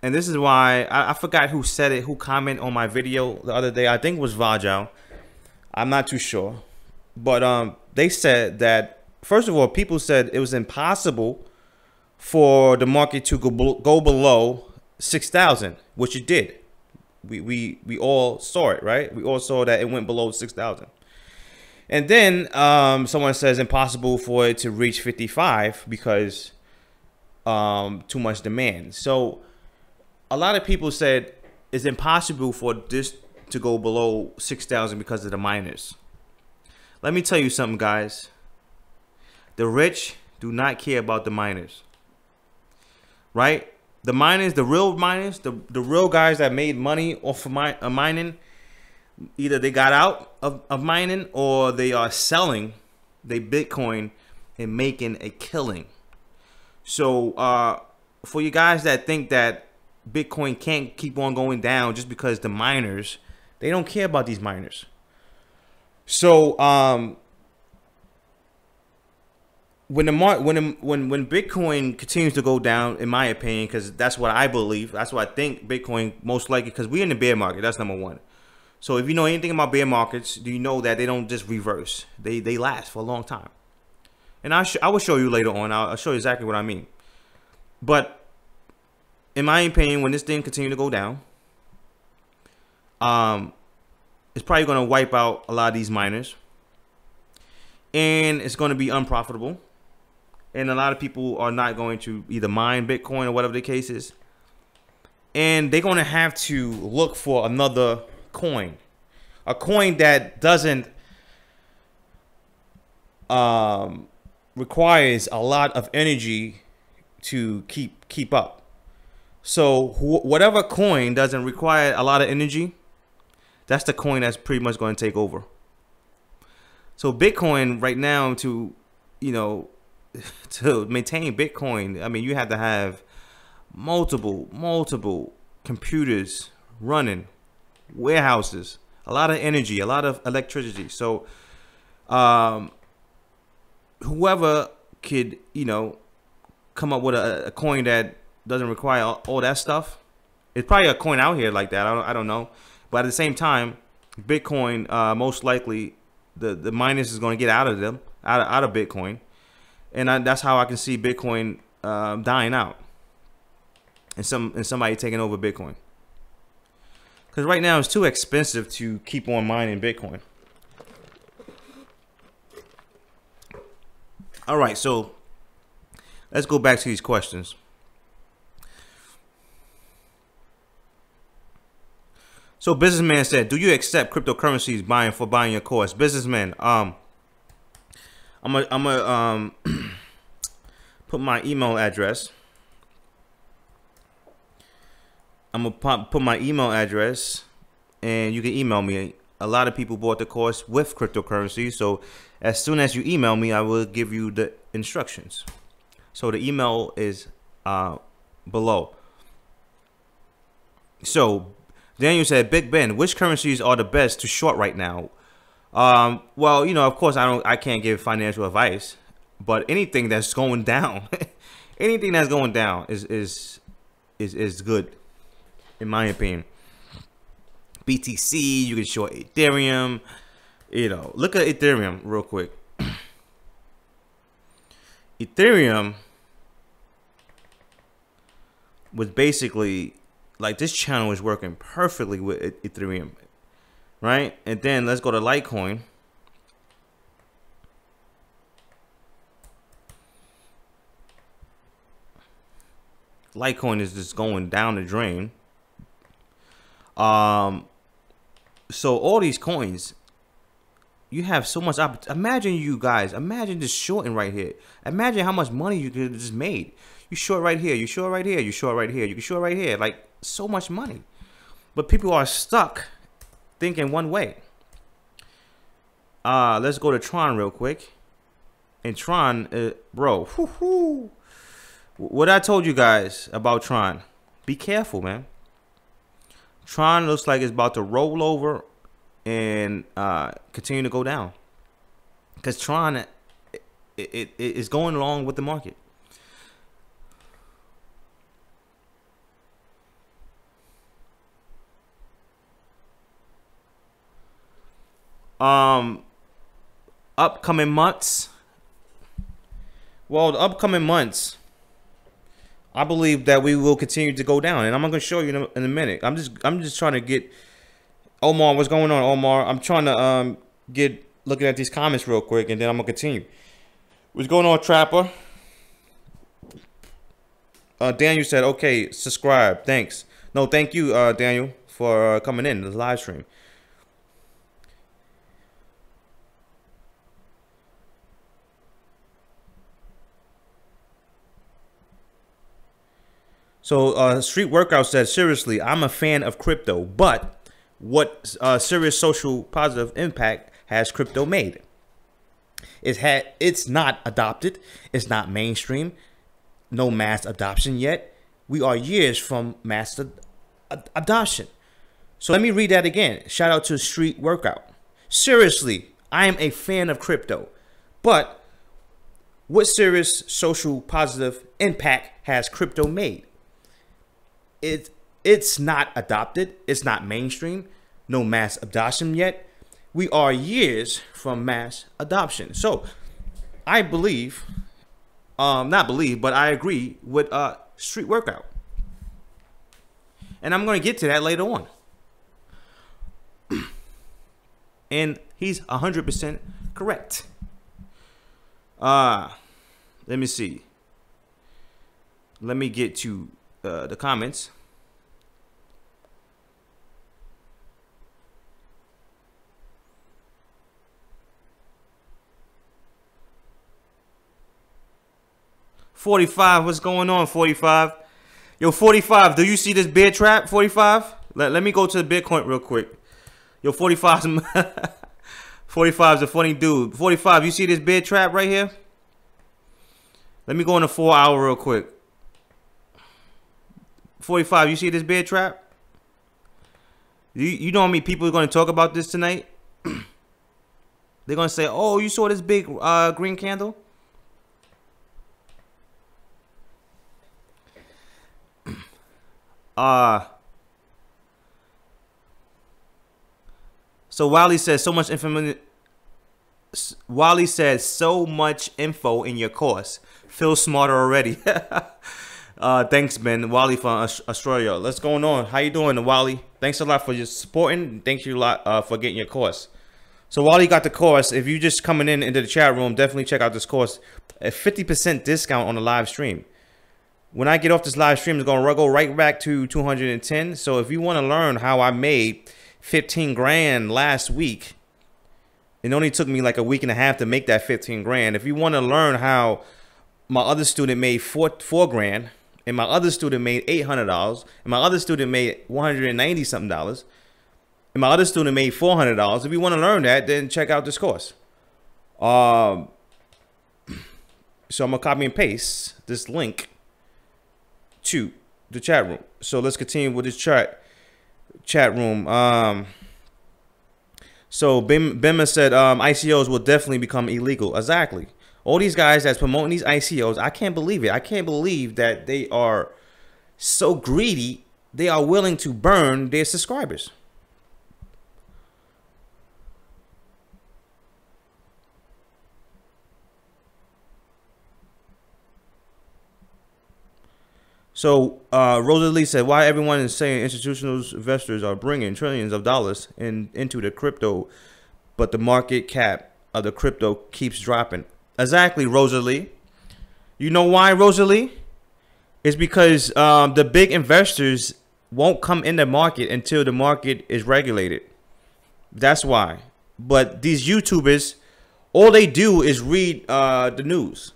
And this is why I forgot who said it, who commented on my video the other day. I think it was Vajal. I'm not too sure. But they said that, first of all, people said it was impossible for the market to go below 6,000, which it did. We all saw it, right? We all saw that it went below 6,000. And then someone says impossible for it to reach 55 because too much demand. So a lot of people said it's impossible for this to go below 6,000 because of the miners. Let me tell you something, guys. The rich do not care about the miners, right? The miners, the real miners, the real guys that made money off of mining, either they got out of mining or they are selling their Bitcoin and making a killing. So for you guys that think that Bitcoin can't keep on going down just because the miners, they don't care about these miners. So when Bitcoin continues to go down, in my opinion, because that's what I believe, that's what I think Bitcoin most likely, because we're in the bear market. That's number one. So if you know anything about bear markets, do you know that they don't just reverse? They last for a long time. And I will show you later on. I'll show you exactly what I mean. But in my opinion, when this thing continues to go down, it's probably going to wipe out a lot of these miners. And it's going to be unprofitable. And a lot of people are not going to either mine Bitcoin or whatever the case is. And they're going to have to look for another coin. A coin that doesn't requires a lot of energy to keep up. So whatever coin doesn't require a lot of energy, that's the coin that's pretty much going to take over. So Bitcoin right now, to maintain Bitcoin, I mean, you have to have multiple computers running, warehouses, a lot of energy, a lot of electricity. So whoever could, come up with a coin that doesn't require all that stuff, it's probably a coin out here like that. I don't know. But at the same time, Bitcoin, most likely the miners is going to get out of them, out of Bitcoin. And that's how I can see Bitcoin dying out and somebody taking over Bitcoin. Because right now it's too expensive to keep on mining Bitcoin. All right, so let's go back to these questions. So Businessman said, do you accept cryptocurrencies for buying your course? Businessman, I'm gonna put my email address. I'm gonna put my email address, and you can email me. A lot of people bought the course with cryptocurrency, so as soon as you email me, I will give you the instructions. So the email is below. So Daniel said, Big Ben, which currencies are the best to short right now? Well, of course, I can't give financial advice, but anything that's going down, anything that's going down is good, in my opinion. BTC, you can short Ethereum. Look at Ethereum real quick. Ethereum was basically like, this channel is working perfectly with Ethereum, right? And then let's go to Litecoin. Litecoin is just going down the drain. So all these coins, you have so much opportunity. Imagine you guys, imagine just shorting right here. Imagine how much money you could have just made. You short right here, you short right here, you short right here, you can short right here. Like, so much money. But people are stuck thinking one way. let's go to Tron real quick. And Tron, bro, what I told you guys about Tron, be careful, man. Tron looks like it's about to roll over and continue to go down, because Tron it is going along with the market. Upcoming months. Well, the upcoming months, I believe that we will continue to go down, and I'm going to show you in a minute. I'm just trying to get Omar. What's going on, Omar? I'm trying to get looking at these comments real quick, and then I'm gonna continue. What's going on, Trapper? Daniel said, "Okay, subscribe. Thanks." No, thank you, Daniel, for coming in the live stream. So Street Workout said, seriously, I'm a fan of crypto, but what serious social positive impact has crypto made? It's not adopted. It's not mainstream. No mass adoption yet. We are years from mass adoption. So let me read that again. Shout out to Street Workout. Seriously, I am a fan of crypto, but what serious social positive impact has crypto made? It's not adopted. It's not mainstream. No mass adoption yet. We are years from mass adoption. So I believe, not believe, but I agree with Street Workout. And I'm going to get to that later on. And he's 100% correct. Let me see. Let me get to the comments. "45, what's going on, 45? Yo, 45, do you see this bear trap, 45? Let me go to the Bitcoin real quick. Yo, 45's 45's a funny dude. 45, you see this bear trap right here? Let me go in a 4-hour real quick. 45, you see this bear trap? You know how many people are going to talk about this tonight? They're going to say, oh, you saw this big green candle? So Wally says so much information. Wally says so much info in your course. Feel smarter already. Thanks, Ben. Wally from Australia. What's going on? How you doing, Wally? Thanks a lot for your supporting. Thank you a lot for getting your course. So Wally got the course. If you just coming into the chat room, definitely check out this course. A 50% discount on the live stream. When I get off this live stream, it's going to go right back to 210. So if you want to learn how I made 15 grand last week, it only took me like a week and a half to make that 15 grand. If you want to learn how my other student made four grand, and my other student made $800, and my other student made $190 something, and my other student made $400. If you want to learn that, then check out this course. So I'm gonna copy and paste this link to the chat room. So let's continue with this chat room. So Bima said ICOs will definitely become illegal. Exactly. All these guys that's promoting these ICOs, I can't believe it. I can't believe that they are so greedy. They are willing to burn their subscribers. So Rosalie said, why everyone is saying institutional investors are bringing trillions of dollars into the crypto, but the market cap of the crypto keeps dropping? Exactly, Rosalie. You know why, Rosalie? It's because the big investors won't come in the market until the market is regulated. That's why. But these YouTubers, all they do is read the news.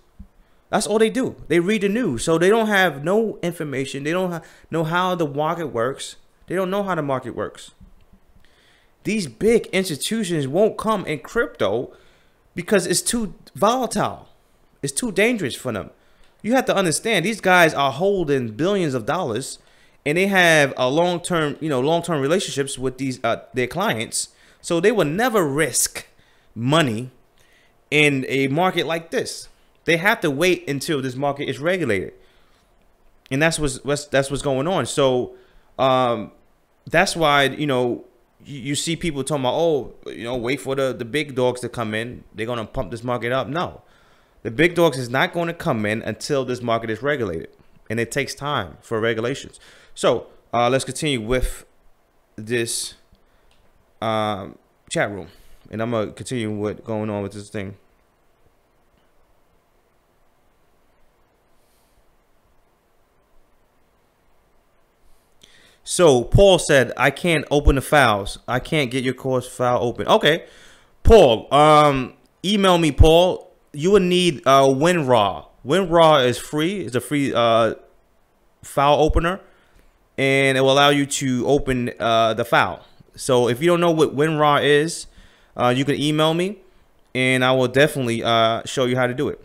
That's all they do. They read the news. So they don't have no information. They don't know how the market works. They don't know how the market works. these big institutions won't come in crypto because it's too volatile. It's too dangerous for them. You have to understand, these guys are holding billions of dollars, and they have a long-term relationships with these their clients. So they will never risk money in a market like this. They have to wait until this market is regulated, and that's what's going on. So that's why you see people talking about, oh, wait for the big dogs to come in. They're gonna pump this market up. No, the big dogs is not going to come in until this market is regulated, and it takes time for regulations. So let's continue with this chat room, and I'm gonna continue what's going on with this thing. So Paul said, I can't open the files. I can't get your course file open. Okay, Paul, email me, Paul. You would need WinRAR. WinRAR is free. It's a free file opener, and it will allow you to open the file. So if you don't know what WinRAR is, you can email me, and I will definitely show you how to do it.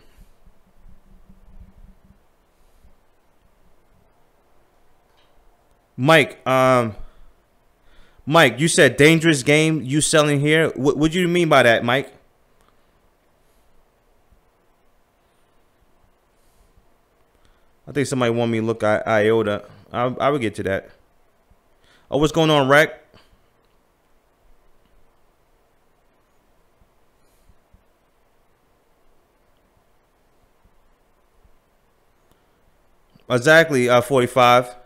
Mike, Mike, you said dangerous game you selling here. What do you mean by that, Mike? I think somebody want me to look at IOTA. I will get to that. Oh, what's going on, Rec? Exactly, 45.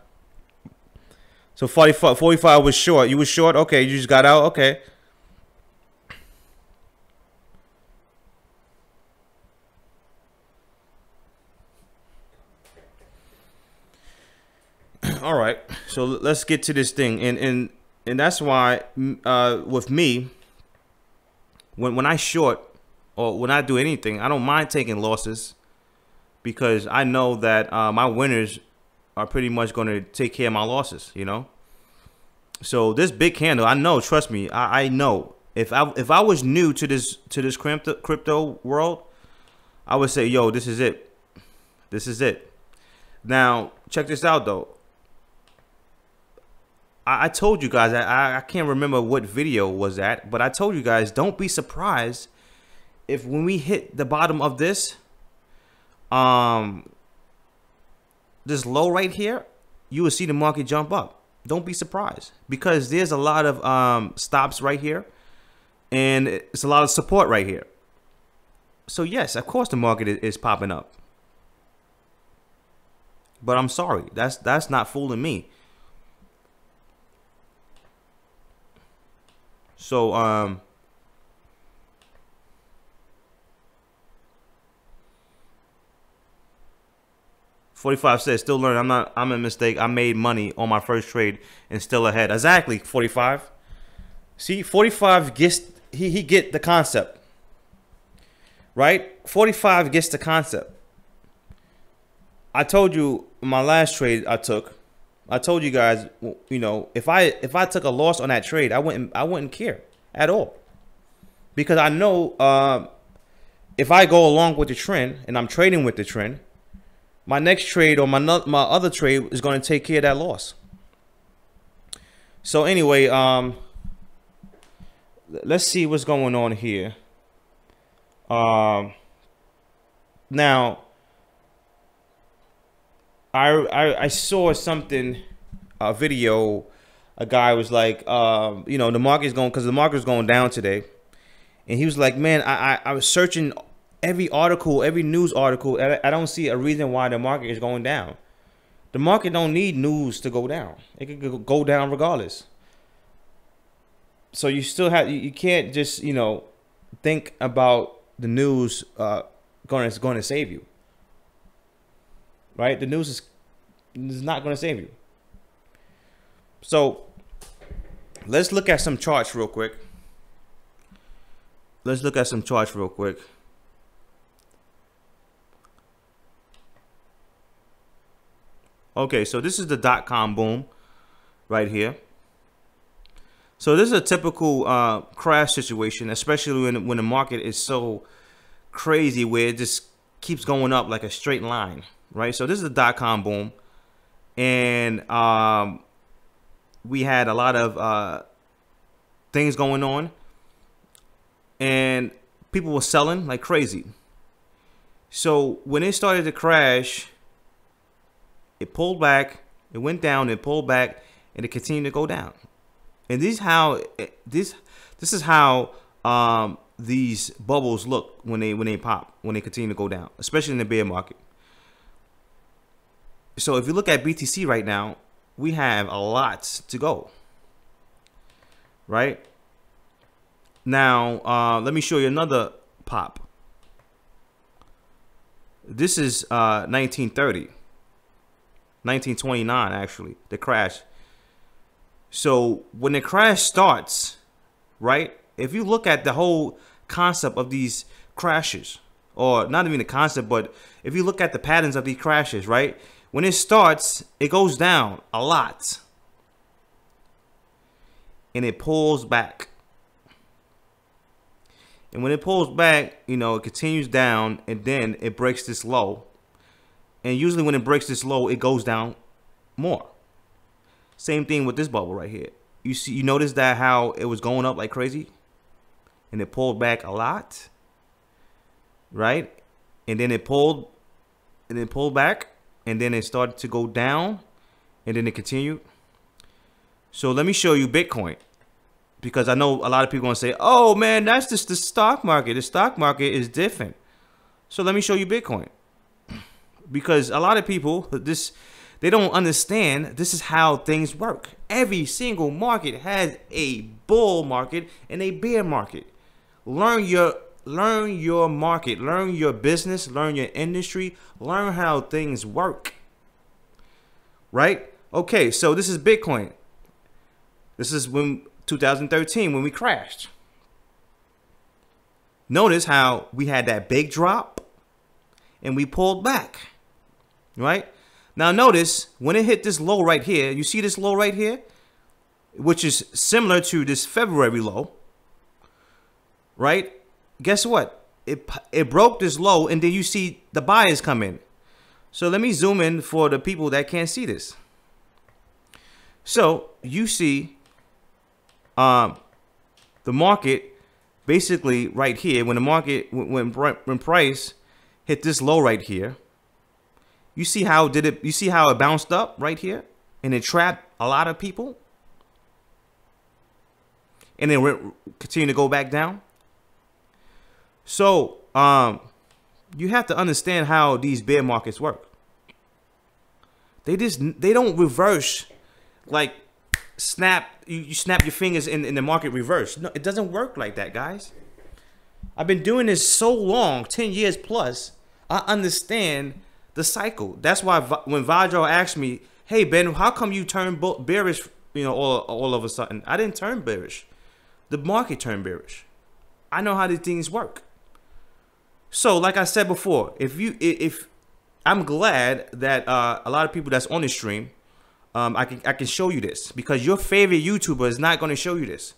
So 45 was short. You was short? Okay, you just got out? Okay. All right. So let's get to this thing. And that's why with me, when I short or when I do anything, I don't mind taking losses because I know that my winners are pretty much going to take care of my losses, So this big candle, I know, trust me, I know. If I was new to this crypto world, I would say, yo, this is it. This is it. Now, check this out though. I told you guys, I can't remember what video was that, but I told you guys, don't be surprised if when we hit the bottom of this low right here, you will see the market jump up. Don't be surprised because there's a lot of stops right here, and it's a lot of support right here. So yes, of course the market is popping up, but I'm sorry, that's not fooling me. So 45 says, still learning. I'm a mistake. I made money on my first trade and still ahead. Exactly, 45. See, 45 gets, he get the concept. Right? 45 gets the concept. I told you my last trade I took. I told you guys, if I took a loss on that trade, I wouldn't care at all. Because I know if I go along with the trend and I'm trading with the trend, my next trade or my other trade is going to take care of that loss. So anyway, let's see what's going on here. Now, I saw something, a video. A guy was like, the market's going, because the market's going down today, and he was like, man, I was searching every article, every news article, and I don't see a reason why the market is going down. The market don't need news to go down. It could go down regardless. So you still have, you can't just, think about the news going to save you. Right? The news is not going to save you. So let's look at some charts real quick. Okay, so this is the .com boom right here. So this is a typical crash situation, especially when the market is so crazy where it just keeps going up like a straight line, right? So this is the dot-com boom, and we had a lot of things going on, and people were selling like crazy. So when it started to crash, it pulled back, it went down, it pulled back, and it continued to go down. And this is how these bubbles look when they pop, when they continue to go down, especially in the bear market. So if you look at BTC right now, we have a lot to go. Right now, let me show you another pop. This is 1929 actually, the crash. So when the crash starts, right, if you look at the whole concept of these crashes, or not even the concept, but if you look at the patterns of these crashes, right, when it starts, it goes down a lot and it pulls back. And when it pulls back, you know, it continues down, and then it breaks this low. And usually when it breaks this low, it goes down more. Same thing with this bubble right here. You notice that how it was going up like crazy, and it pulled back a lot, right? And then it pulled back, and then it started to go down, and then it continued. So let me show you Bitcoin, because I know a lot of people are gonna say, "Oh man, that's just the stock market. The stock market is different." So let me show you Bitcoin, because a lot of people they don't understand this is how things work. Every single market has a bull market and a bear market. Learn your market, learn your business, learn your industry, learn how things work. Right? Okay, so this is Bitcoin. This is when 2013 when we crashed. Notice how we had that big drop and we pulled back. Right? Now notice when it hit this low right here, you see this low right here, which is similar to this February low, right? Guess what? It broke this low, and then you see the buyers come in. So let me zoom in for the people that can't see this. So you see the market basically right here, when the market, when price hit this low right here, you see how it bounced up right here, and it trapped a lot of people, and then continue to go back down. So you have to understand how these bear markets work. They don't reverse like snap. You snap your fingers in the market reverse. No, it doesn't work like that, guys. I've been doing this so long, 10 years plus. I understand the cycle. That's why when Vajra asked me, "Hey Ben, how come you turned bearish? You know, all of a sudden." I didn't turn bearish. The market turned bearish. I know how these things work. So, like I said before, if I'm glad that a lot of people that's on the stream, I can show you this, because your favorite YouTuber is not going to show you this.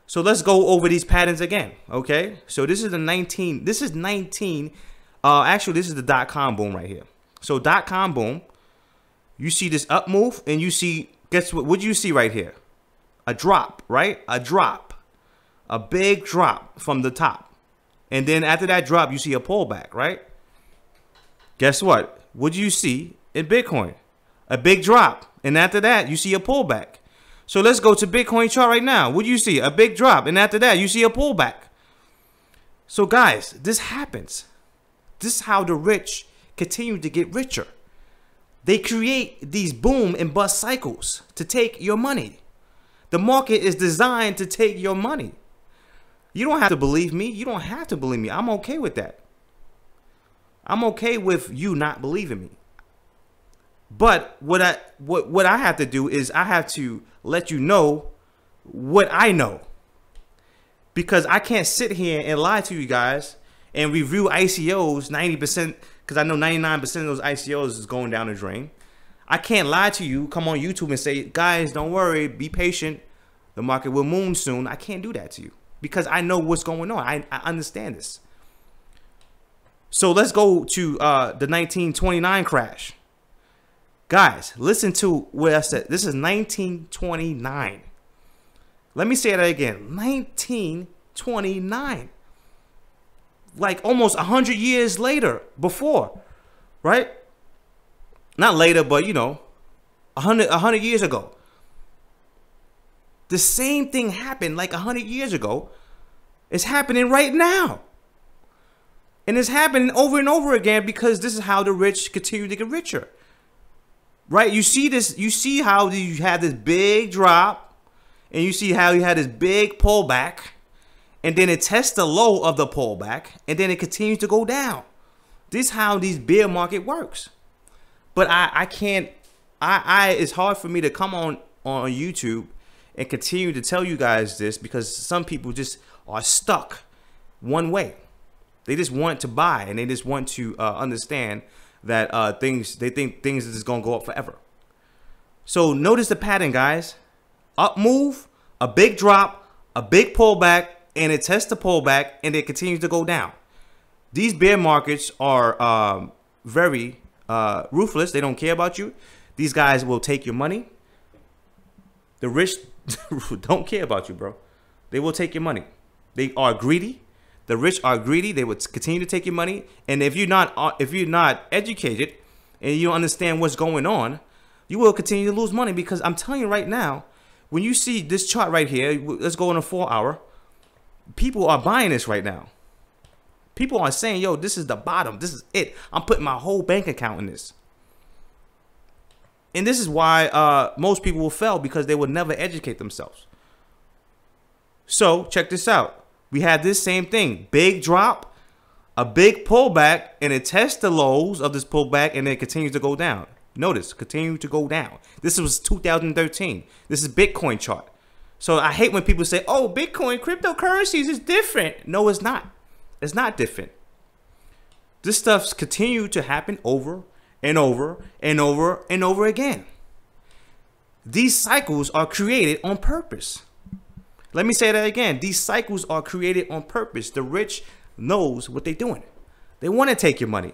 So let's go over these patterns again. Okay. So this is the 19. This is 19. Actually, this is the dot-com boom right here. So dot-com boom, you see this up move, and you see, guess what? What do you see right here? A drop, right? A drop, a big drop from the top, and then after that drop, you see a pullback, right? Guess what? What do you see in Bitcoin? A big drop, and after that, you see a pullback. So let's go to Bitcoin chart right now. What do you see? A big drop, and after that, you see a pullback. So guys, this happens. This is how the rich continue to get richer. They create these boom and bust cycles to take your money. The market is designed to take your money. You don't have to believe me. You don't have to believe me. I'm okay with that. I'm okay with you not believing me. But what I have to do is I have to let you know what I know. Because I can't sit here and lie to you guys and review ICOs 90%, because I know 99% of those ICOs is going down the drain. I can't lie to you, come on YouTube and say, "Guys, don't worry, be patient. the market will moon soon. I can't do that to you because I know what's going on. I understand this. So let's go to the 1929 crash. Guys, listen to what I said. This is 1929. Let me say that again. 1929. Like almost 100 years later, before, right? Not later, but you know, 100 years ago. The same thing happened like 100 years ago. It's happening right now. And it's happening over and over again because this is how the rich continue to get richer. Right? You see this, you see how you had this big drop, and you see how you had this big pullback, and then it tests the low of the pullback, and then it continues to go down. This is how these bear market works. But I can't, it's hard for me to come on YouTube and continue to tell you guys this because some people just are stuck one way. They just want to buy, and they just want to understand that they think things is just gonna go up forever. So notice the pattern, guys. Up move, a big drop, a big pullback, and it tests the pullback, and it continues to go down. These bear markets are very ruthless. They don't care about you. These guys will take your money. The rich don't care about you, bro. They will take your money. They are greedy. The rich are greedy. They would continue to take your money. And if you're not educated and you don't understand what's going on, you will continue to lose money, because I'm telling you right now, when you see this chart right here, let's go on a 4 hour. People are buying this right now. People are saying, yo, this is the bottom. This is it. I'm putting my whole bank account in this. And this is why most people will fail, because they will never educate themselves. So check this out. We had this same thing. Big drop, a big pullback, and it tests the lows of this pullback, and then it continues to go down. Notice, continue to go down. This was 2013. This is Bitcoin chart. So I hate when people say, oh, Bitcoin, cryptocurrencies is different. No, it's not. It's not different. This stuff's continued to happen over and over and over and over again. These cycles are created on purpose. Let me say that again. These cycles are created on purpose. The rich knows what they're doing. They want to take your money.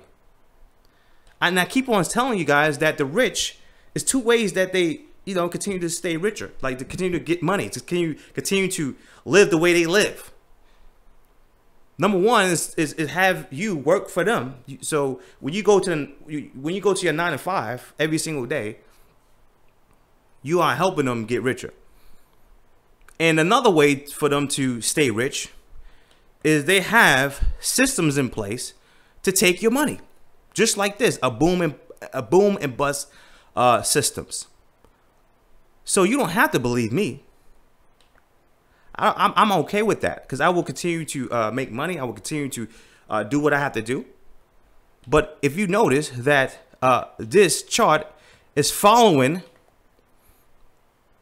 And I keep on telling you guys that the rich is two ways that they, you know, continue to stay richer, like to continue to get money, to continue to live the way they live. Number one is have you work for them. So when you go to your 9 to 5 every single day, you are helping them get richer. And another way for them to stay rich is they have systems in place to take your money, just like this, a boom and bust systems. So you don't have to believe me. I'm okay with that, because I will continue to make money. I will continue to do what I have to do. But if you notice that this chart is following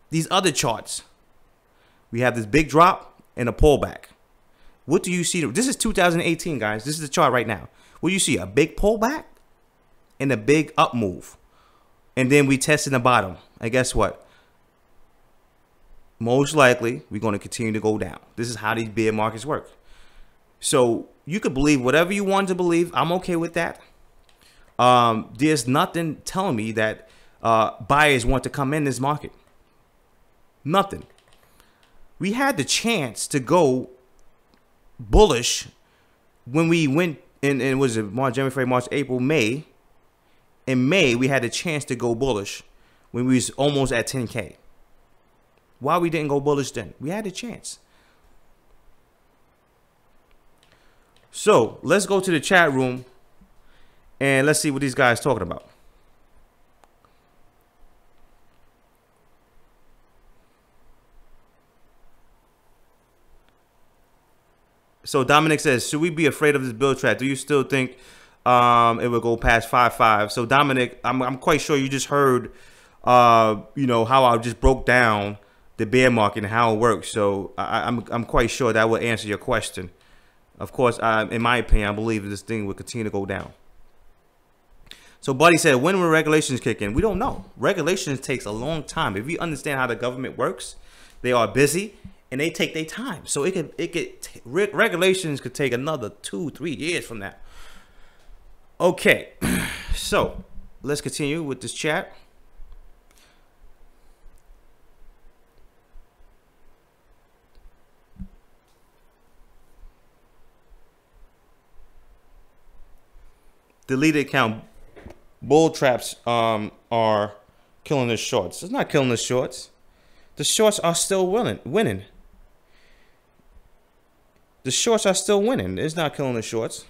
these other charts, we have this big drop and a pullback. What do you see? This is 2018, guys. This is the chart right now. What do you see? A big pullback and a big up move. And then we test in the bottom. And guess what? Most likely, we're going to continue to go down. This is how these bear markets work. So you could believe whatever you want to believe. I'm okay with that. There's nothing telling me that buyers want to come in this market. Nothing. We had the chance to go bullish when we went in, was it March, January, February, March, April, May. In May, we had the chance to go bullish when we was almost at 10K. Why we didn't go bullish then? We had a chance. So let's go to the chat room and let's see what these guys talking about. So Dominic says, should we be afraid of this bull trap? Do you still think it will go past 5.5? So Dominic, I'm quite sure you just heard, you know, how I just broke down the bear market and how it works. So I'm quite sure that will answer your question. Of course, in my opinion, I believe this thing will continue to go down. So Buddy said, when will regulations kick in? We don't know. Regulations takes a long time. If you understand how the government works, They are busy and they take their time. So regulations could take another 2-3 years from now. Okay, so let's continue with this chat. Deleted account. Bull traps are killing the shorts. It's not killing the shorts. The shorts are still winning. The shorts are still winning. It's not killing the shorts.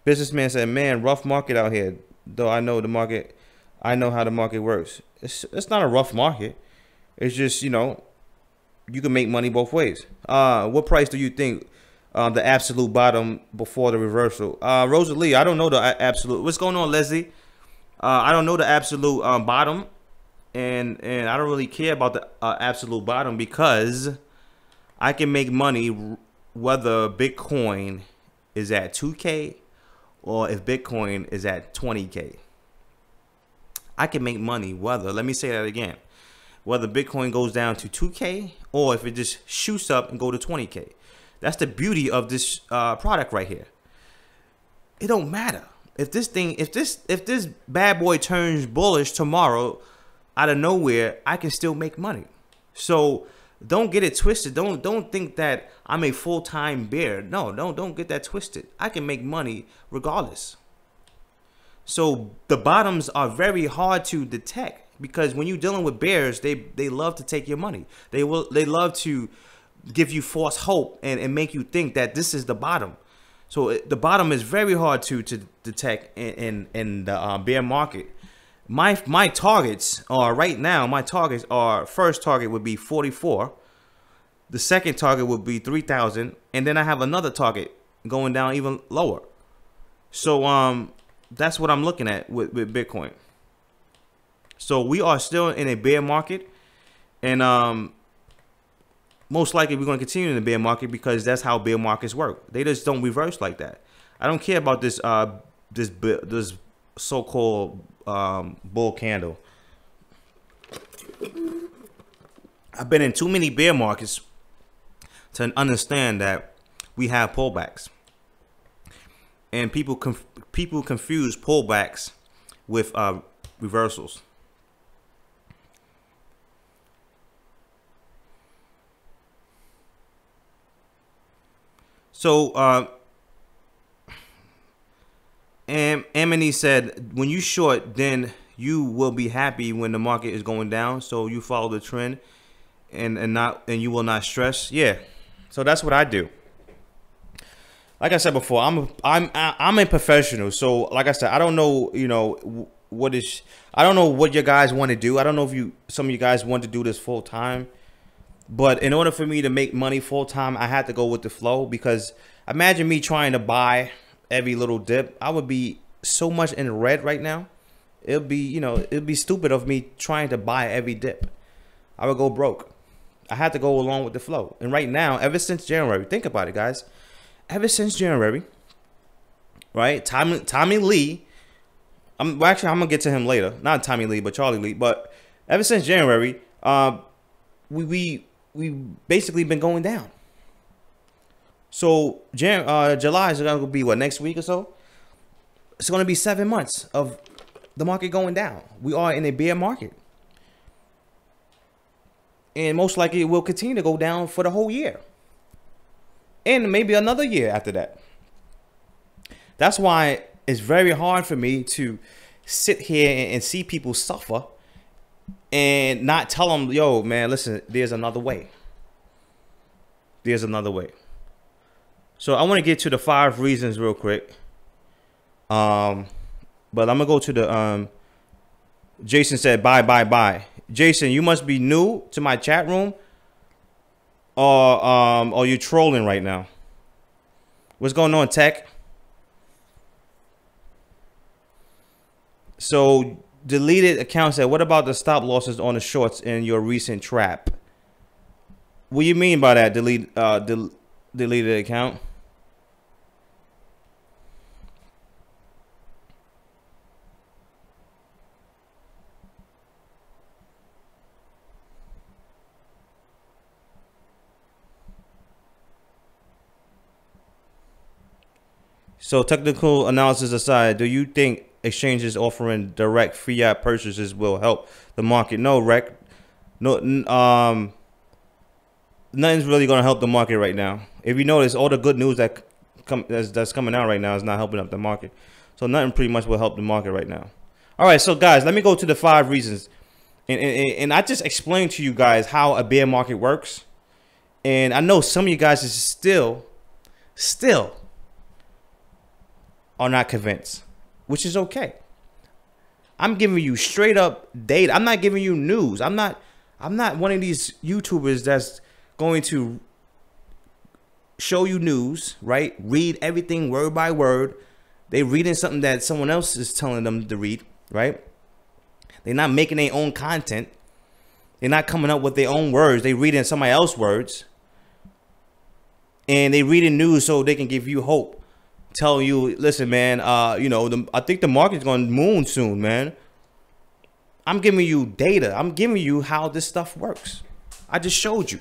Businessman said, man, rough market out here. Though I know the market, I know how the market works. It's not a rough market. It's just, you know, you can make money both ways. What price do you think the absolute bottom before the reversal? Rosalie, I don't know the absolute. What's going on, Leslie? I don't know the absolute bottom, and I don't really care about the absolute bottom because I can make money whether Bitcoin is at 2K or if Bitcoin is at 20K. I can make money whether, let me say that again, whether Bitcoin goes down to 2K or if it just shoots up and go to 20K. That's the beauty of this product right here. It don't matter if this thing, if this bad boy turns bullish tomorrow out of nowhere, I can still make money. So don't get it twisted. Don't think that I'm a full-time bear. No, don't get that twisted. I can make money regardless. So the bottoms are very hard to detect because when you're dealing with bears, they love to take your money. They love to give you false hope and make you think that this is the bottom. So the bottom is very hard to detect in the bear market. My targets are right now. My targets are, first target would be 44. The second target would be 3,000, and then I have another target going down even lower. So that's what I'm looking at with Bitcoin. So we are still in a bear market, and most likely we're going to continue in the bear market because that's how bear markets work. They just don't reverse like that. I don't care about this this so-called bull candle. I've been in too many bear markets to understand that we have pullbacks, and people confuse pullbacks with reversals. So Amity said, when you short, then you will be happy when the market is going down. So you follow the trend and you will not stress. Yeah. So that's what I do. Like I said before, I'm a professional. So like I said, I don't know, you know, I don't know what you guys want to do. I don't know if some of you guys want to do this full time. But in order for me to make money full time, I had to go with the flow, because imagine me trying to buy every little dip. I would be so much in the red right now. It'd be, you know, it'd be stupid of me trying to buy every dip. I would go broke. I had to go along with the flow. And right now, ever since January, think about it, guys. Ever since January, right? Tommy Lee. I'm gonna get to him later. Not Tommy Lee, but Charlie Lee. But ever since January, we basically been going down. So July is gonna be what, next week or so? It's gonna be 7 months of the market going down. We are in a bear market, and most likely it will continue to go down for the whole year, and maybe another year after that. That's why it's very hard for me to sit here and see people suffer and not tell them, yo, man, listen, there's another way. There's another way. So I want to get to the 5 reasons real quick. But I'm gonna go to the Jason said bye. Jason, you must be new to my chat room, or you trolling right now. What's going on, Tech? So deleted account said, what about the stop losses on the shorts in your recent trap? What do you mean by that? Deleted account? So technical analysis aside, do you think exchanges offering direct fiat purchases will help the market? No, Rec. No, nothing's really going to help the market right now. If you notice, all the good news that's coming out right now is not helping up the market. So nothing pretty much will help the market right now. All right, so guys, let me go to the 5 reasons. And I just explained to you guys how a bear market works. And I know some of you guys is still are not convinced, which is okay. I'm giving you straight up data. I'm not giving you news. I'm not one of these YouTubers that's going to show you news, right? Read everything word by word. They reading something that someone else is telling them to read, right? They're not making their own content. They're not coming up with their own words. They reading somebody else's words. And they reading news so they can give you hope. Tell you, listen, man, you know, I think the market's going to moon soon, man. I'm giving you data. I'm giving you how this stuff works. I just showed you.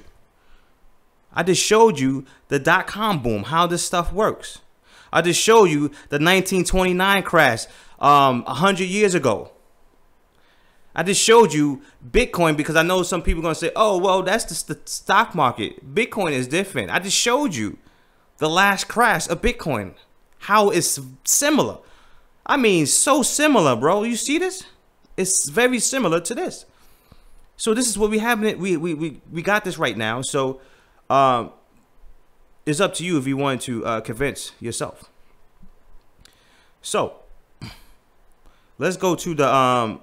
I just showed you the .com boom, how this stuff works. I just showed you the 1929 crash 100 years ago. I just showed you Bitcoin because I know some people are going to say, oh, well, that's the stock market. Bitcoin is different. I just showed you the last crash of Bitcoin. How it's similar. I mean, so similar, bro. You see this? It's very similar to this. So this is what we have. We got this right now. So it's up to you if you want to convince yourself. So let's go to the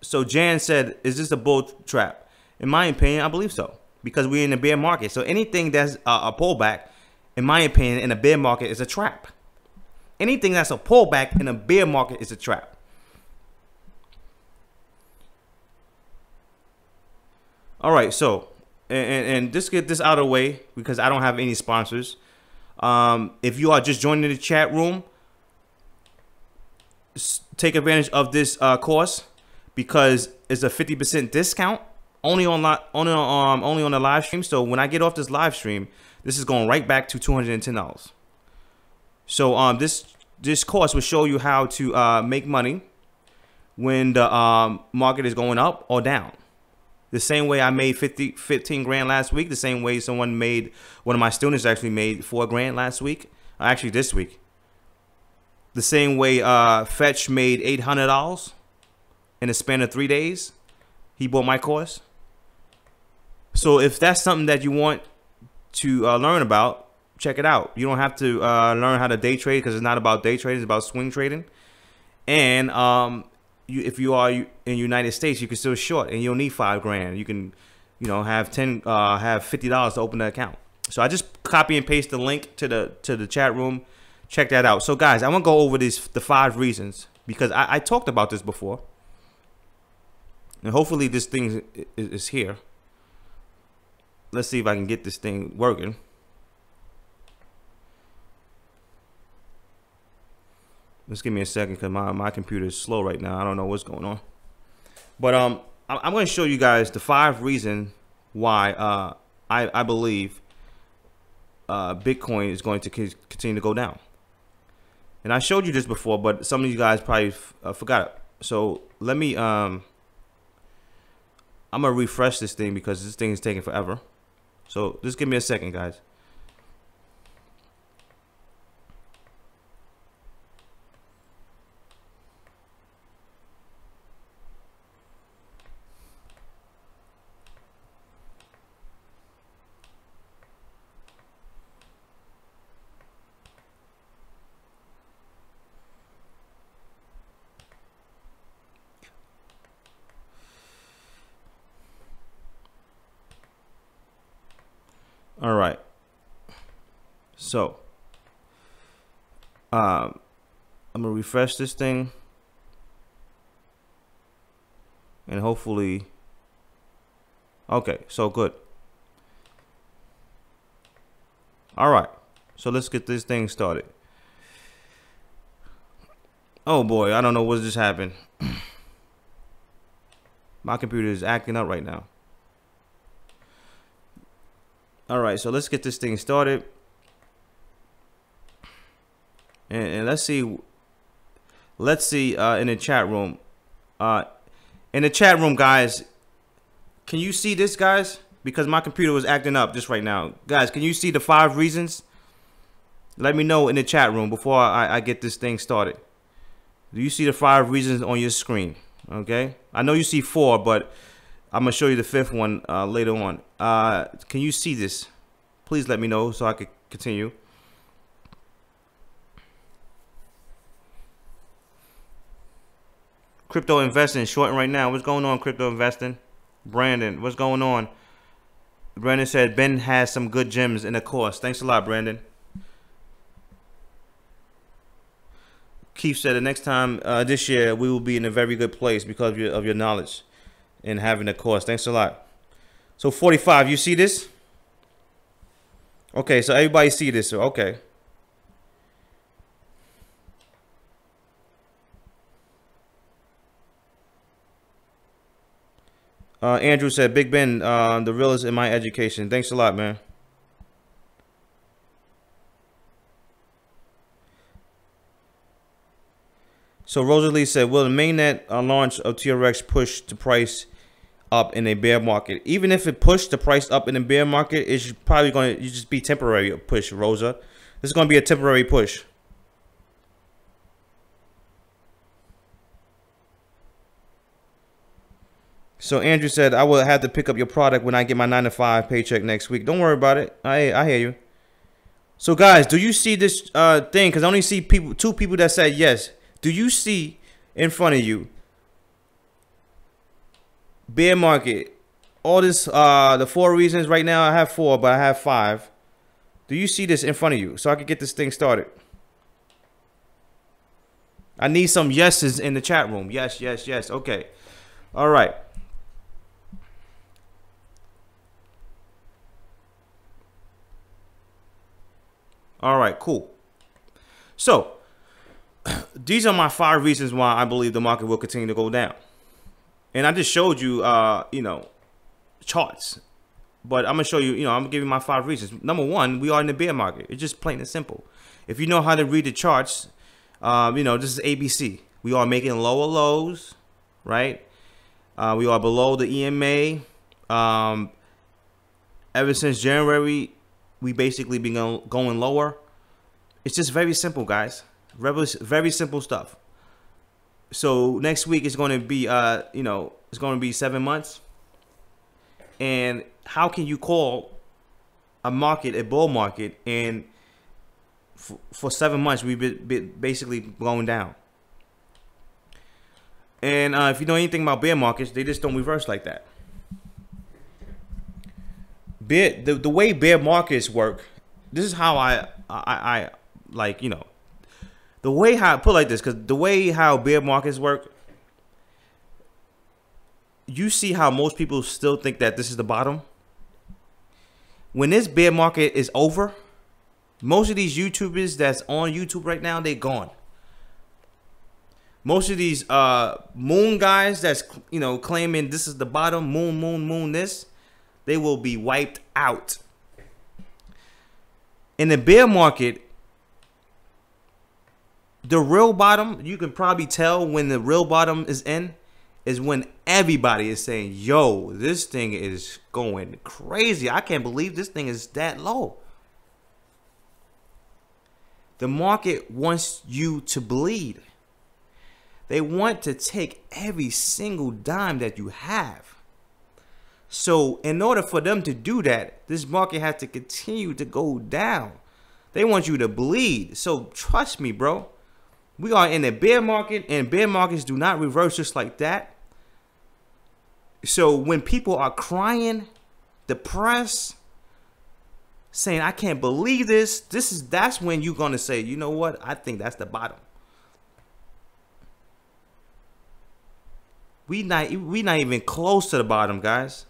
so Jan said, is this a bull trap? In my opinion, I believe so, because we're in a bear market. So anything that's a pullback, in my opinion, in a bear market is a trap. Anything that's a pullback in a bear market is a trap. All right, so and just get this out of the way because I don't have any sponsors. If you are just joining the chat room, take advantage of this course because it's a 50% discount only on the live stream. So when I get off this live stream, this is going right back to $210. So this course will show you how to make money when the market is going up or down. The same way I made 15 grand last week. The same way one of my students actually made 4 grand last week. Actually this week. The same way Fetch made $800 in a span of 3 days. He bought my course. So if that's something that you want to learn about, check it out. You don't have to learn how to day trade because it's not about day trading. It's about swing trading. And if you are in the United States, you can still short, and you don't need 5 grand. You can, you know, have $50 to open the account. So I just copy and paste the link to the chat room. Check that out. So guys, I want to go over the 5 reasons because I talked about this before, and hopefully this thing is here. Let's see if I can get this thing working. Just give me a second because my computer is slow right now. I don't know what's going on. But I'm going to show you guys the 5 reasons why I believe Bitcoin is going to continue to go down. And I showed you this before, but some of you guys probably forgot it. So let me I'm going to refresh this thing because this thing is taking forever. So just give me a second, guys. All right. So I'm gonna refresh this thing, and hopefully, okay, so good. All right, so let's get this thing started. Oh boy, I don't know what just happened. My computer is acting up right now. All right, so let's get this thing started. And let's see in the chat room. In the chat room, guys, can you see this, guys? Because my computer was acting up just right now. Guys, can you see the 5 reasons? Let me know in the chat room before I get this thing started. Do you see the 5 reasons on your screen? Okay. I know you see 4, but I'm going to show you the 5th one later on. Can you see this? Please let me know so I can continue. Crypto investing, shorting right now. What's going on, crypto investing? Brandon, what's going on? Brandon said Ben has some good gems in the course. Thanks a lot, Brandon. Keith said the next time this year we will be in a very good place because of your knowledge and having the course. Thanks a lot. So 45, you see this? Okay, so everybody see this. Okay. Andrew said, Big Ben, the realest in my education. Thanks a lot, man. So Rosalie said, will the mainnet launch of TRX push the price up in a bear market? Even if it pushed the price up in a bear market, it's probably going to just be temporary push, Rosa. This is going to be a temporary push. So Andrew said, I will have to pick up your product when I get my 9-to-5 paycheck next week. Don't worry about it. I hear you. So guys, do you see this thing? Because I only see 2 people that said yes. Do you see in front of you bear market? All this, the 4 reasons right now. I have 4, but I have 5. Do you see this in front of you so I can get this thing started? I need some yeses in the chat room. Yes, yes, yes. Okay. All right. All right, cool. So these are my 5 reasons why I believe the market will continue to go down. And I just showed you, you know, charts. But I'm going to show you, I'm going to give you my 5 reasons. Number 1, we are in the bear market. It's just plain and simple. If you know how to read the charts, this is ABC. We are making lower lows, right? We are below the EMA. Ever since January, we basically been going lower. It's just very simple, guys. Very simple stuff. So next week is going to be, it's going to be 7 months. And how can you call a market a bull market and for 7 months we've been basically going down? And if you know anything about bear markets, they just don't reverse like that. The way bear markets work, this is how I like, the way how, put it like this, because the way how bear markets work, you see how most people still think that this is the bottom. When this bear market is over, most of these YouTubers that's on YouTube right now, they're gone. Most of these moon guys that's, claiming this is the bottom, moon this, they will be wiped out. In the bear market, the real bottom, you can probably tell when the real bottom is in, is when everybody is saying, yo, this thing is going crazy. I can't believe this thing is that low. The market wants you to bleed. They want to take every single dime that you have. So in order for them to do that, this market has to continue to go down. They want you to bleed. So trust me, bro. We are in a bear market, and bear markets do not reverse just like that. So when people are crying, depressed, saying, I can't believe this, that's when you're going to say, you know what? I think that's the bottom. We not even close to the bottom, guys.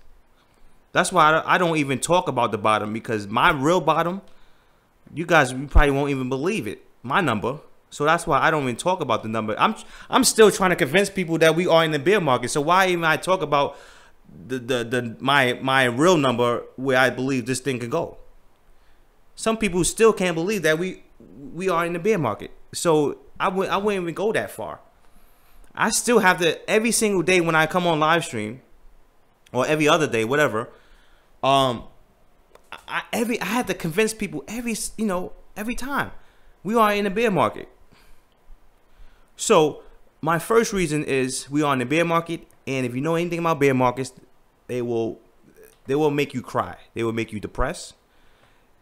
That's why I don't even talk about the bottom, because my real bottom, you probably won't even believe it. My number. So that's why I don't even talk about the number. I'm still trying to convince people that we are in the bear market. So why even I talk about my real number where I believe this thing could go? Some people still can't believe that we are in the bear market. So I wouldn't even go that far. I still have to, every single day when I come on live stream, or every other day, whatever. I had to convince people every time we are in a bear market. So my first reason is we are in the bear market, and if you know anything about bear markets, they will make you cry. They will make you depressed.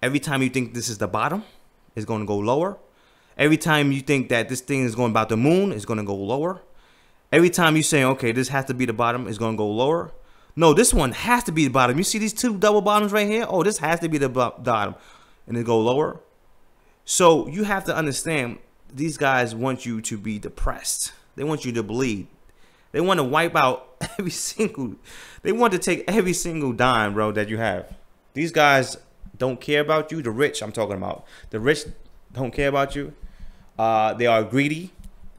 Every time you think this is the bottom, it's going to go lower. Every time you think that this thing is going about the moon, it's going to go lower. Every time you say, okay, this has to be the bottom, it's going to go lower. No, this one has to be the bottom. You see these two double bottoms right here? Oh, this has to be the bottom. And it go lower. So you have to understand, these guys want you to be depressed. They want you to bleed. They want to wipe out they want to take every single dime, bro, that you have. These guys don't care about you. The rich, I'm talking about. The rich don't care about you. They are greedy,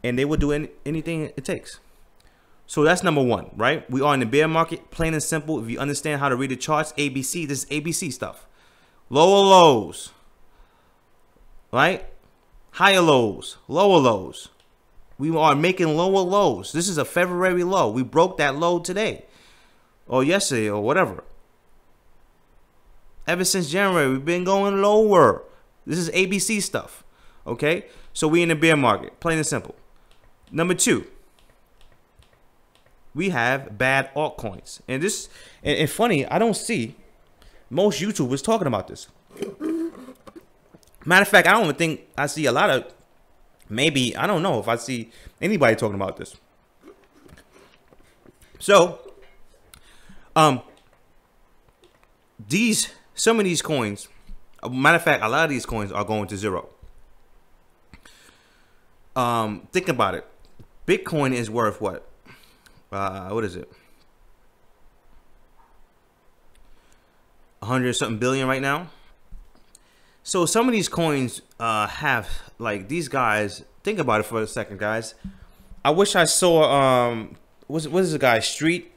and they will do anything it takes. So that's number one, right? We are in the bear market, plain and simple. If you understand how to read the charts, ABC, this is ABC stuff. Lower lows, right? Higher lows, lower lows. We are making lower lows. This is a February low. We broke that low today or yesterday or whatever. Ever since January, we've been going lower. This is ABC stuff, okay? So we in the bear market, plain and simple. Number two, we have bad altcoins. And funny, I don't see most YouTubers talking about this. Matter of fact, I don't even think I see a lot of, maybe, I don't know if I see anybody talking about this. So, some of these coins, matter of fact, a lot of these coins are going to zero. Think about it. Bitcoin is worth what? What is it? 100-something billion right now. So some of these coins have, like, these guys. Think about it for a second, guys. I wish I saw what is the guy? Street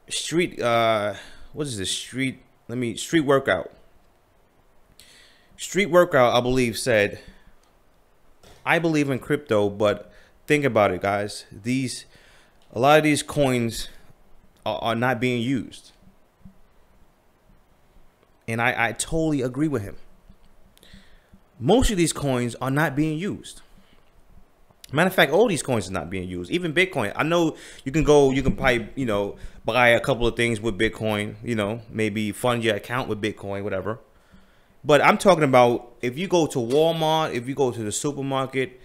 what is this? Street Workout. Street Workout, I believe, said, I believe in crypto, but think about it, guys. A lot of these coins are not being used. And I totally agree with him. Most of these coins are not being used. Matter of fact, all these coins are not being used. Even Bitcoin. I know you can probably, buy a couple of things with Bitcoin, maybe fund your account with Bitcoin, whatever. But I'm talking about, if you go to Walmart, if you go to the supermarket,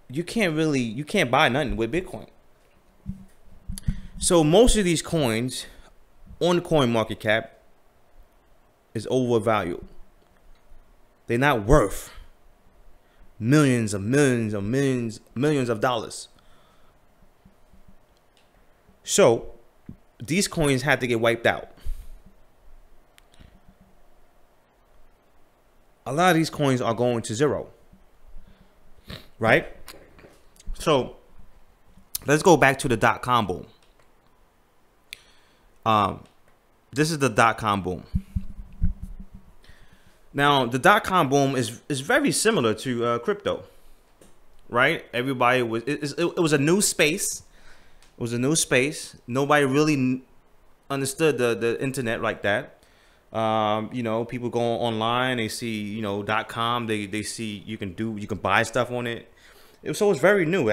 you can't buy nothing with Bitcoin. So most of these coins on the coin market cap is overvalued. They're not worth millions of dollars. So these coins had to get wiped out. A lot of these coins are going to zero, right? So let's go back to the .com boom. This is the .com boom. Now, the .com boom is very similar to crypto, right? Everybody was it was a new space. It was a new space. Nobody really understood the internet like that. People go online, they see .com, they see you can buy stuff on it. So it was very new.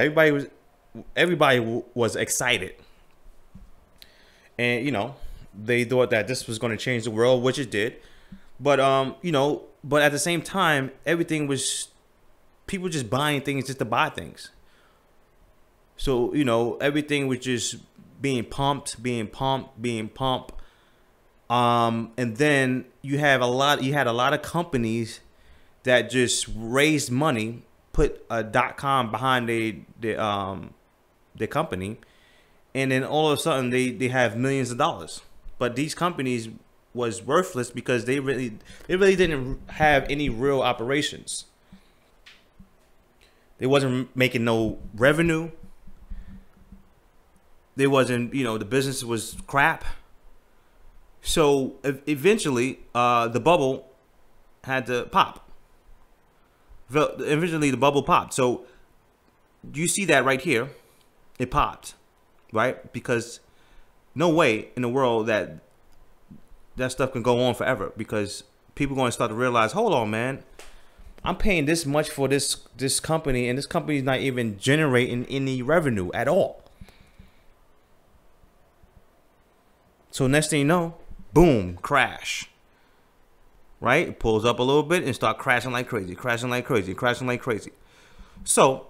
Everybody was excited, and they thought that this was going to change the world, which it did. But but at the same time, everything was people just buying things just to buy things. So everything was just being pumped. And then you had a lot of companies that just raised money, put a .com behind their company, and then all of a sudden they have millions of dollars. But these companies was worthless because they really didn't have any real operations. They wasn't making no revenue. They wasn't, the business was crap. So eventually, the bubble had to pop. Originally, the bubble popped. So you see that right here. It popped, right? Because no way in the world that stuff can go on forever, because people are going to start to realize, hold on, man, I'm paying this much for this company, and this company is not even generating any revenue at all. So next thing you know, boom, crash. Right? It pulls up a little bit and start crashing like crazy, crashing like crazy, crashing like crazy. So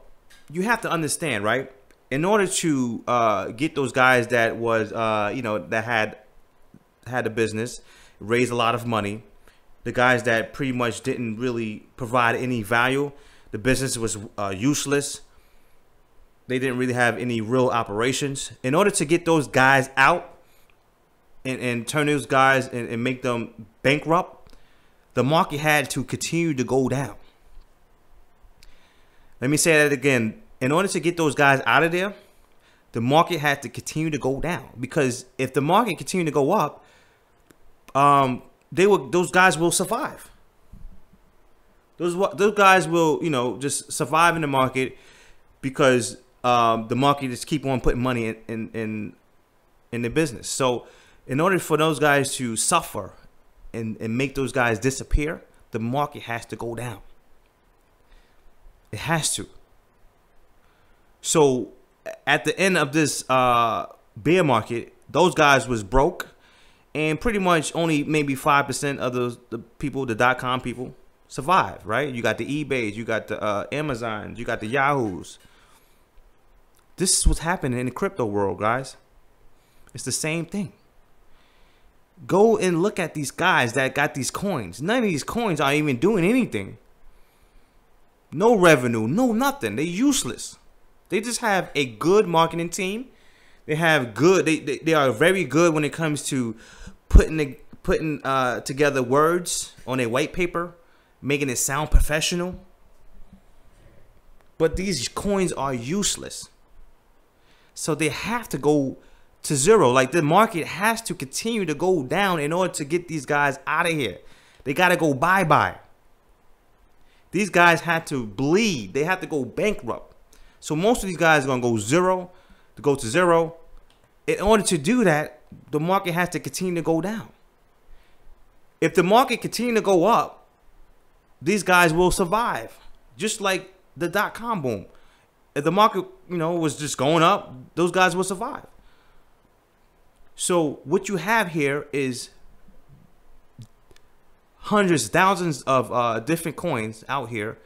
you have to understand, right? In order to get those guys that was, that had a business, raised a lot of money, the guys that pretty much didn't really provide any value, the business was useless. They didn't really have any real operations. In order to get those guys out and turn those guys and make them bankrupt, the market had to continue to go down. Let me say that again. In order to get those guys out of there, the market had to continue to go down. Because if the market continued to go up, those guys will survive. Those guys will, just survive in the market, because the market just keep on putting money in the business. So in order for those guys to suffer and make those guys disappear, the market has to go down. It has to. So at the end of this bear market, those guys was broke, and pretty much only maybe 5% of the people, the .com people, survived, right? You got the eBays, you got the Amazons, you got the Yahoos. This is what's happening in the crypto world, guys. It's the same thing. Go and look at these guys that got these coins. None of these coins are even doing anything. No revenue, no nothing. They're useless. They just have a good marketing team. They have good. They are very good when it comes to putting together words on a white paper, making it sound professional. But these coins are useless. So they have to go to zero. Like, the market has to continue to go down in order to get these guys out of here. They got to go bye-bye. These guys had to bleed. They have to go bankrupt. So most of these guys are going to go to zero. In order to do that, the market has to continue to go down. If the market continue to go up, these guys will survive. Just like the .com boom. If the market, was just going up, those guys will survive. So what you have here is hundreds, thousands of different coins out here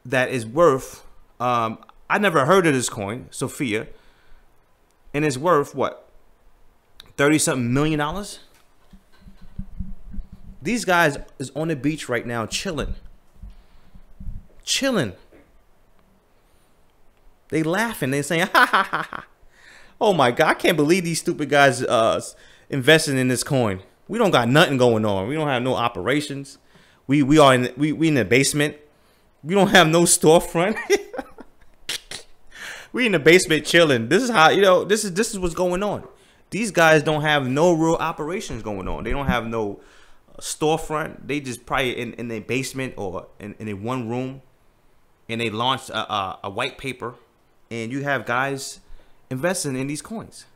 that is worth, I never heard of this coin, Sophia, and it's worth what, 30-something million dollars? These guys is on the beach right now chilling. They laughing. They saying, ha ha ha ha. Oh my God, I can't believe these stupid guys investing in this coin. We don't got nothing going on. We don't have no operations. We in the basement. We don't have no storefront. We in the basement chilling. This is how, this is what's going on. These guys don't have no real operations going on. They don't have no storefront. They just probably in their basement or in a one room, and they launched a white paper, and you have guys investing in these coins.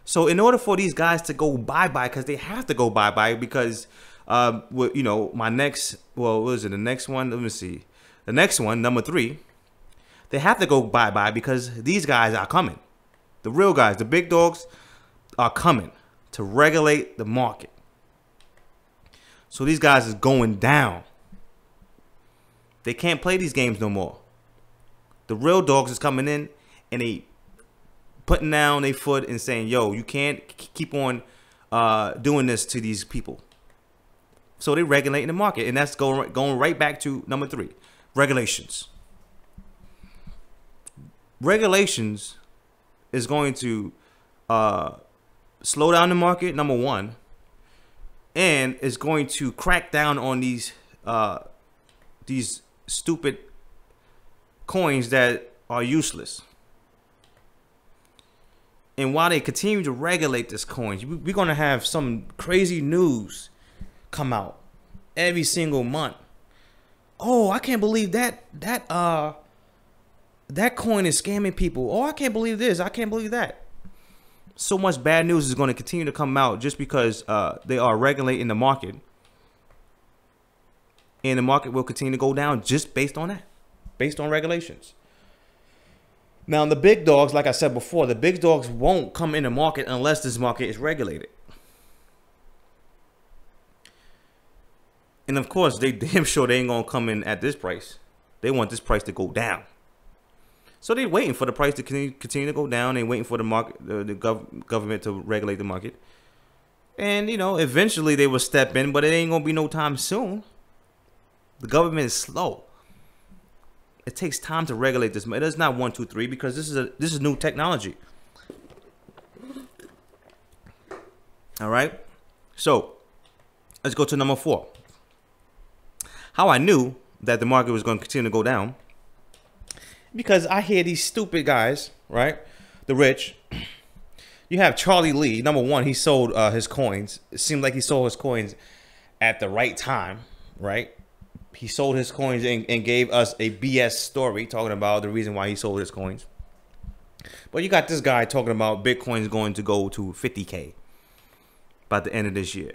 So in order for these guys to go bye-bye, because they have to go bye-bye, because my next, well, what is it, the next one? Let me see. The next one, number 3, they have to go bye-bye because these guys are coming. The real guys, the big dogs, are coming to regulate the market. So these guys is going down. They can't play these games no more. The real dogs is coming in, and they putting down their foot and saying, yo, you can't keep on doing this to these people. So they're regulating the market, and that's going right back to number 3, regulations. Regulations is going to slow down the market, number 1, and is going to crack down on these stupid coins that are useless. And while they continue to regulate this coins, we're going to have some crazy news come out every single month oh, I can't believe that coin is scamming people. Oh, I can't believe this. I can't believe that. So much bad news is going to continue to come out just because they are regulating the market. And the market will continue to go down just based on that, based on regulations. Now, the big dogs, like I said before, the big dogs won't come in the market unless this market is regulated. And of course, they damn sure they ain't gonna come in at this price. They want this price to go down. So they're waiting for the price to continue to go down. They're waiting for the market, the government to regulate the market. And, you know, eventually they will step in, but it ain't gonna be no time soon. The government is slow. It takes time to regulate this. It is not 1, 2, 3 because this is new technology. All right. So let's go to number 4. How I knew that the market was going to continue to go down, because I hear these stupid guys, right? The rich. You have Charlie Lee. Number one, he sold his coins. It seemed like he sold his coins at the right time, right? He sold his coins and gave us a BS story talking about the reason why he sold his coins. But you got this guy talking about Bitcoin is going to go to 50K by the end of this year.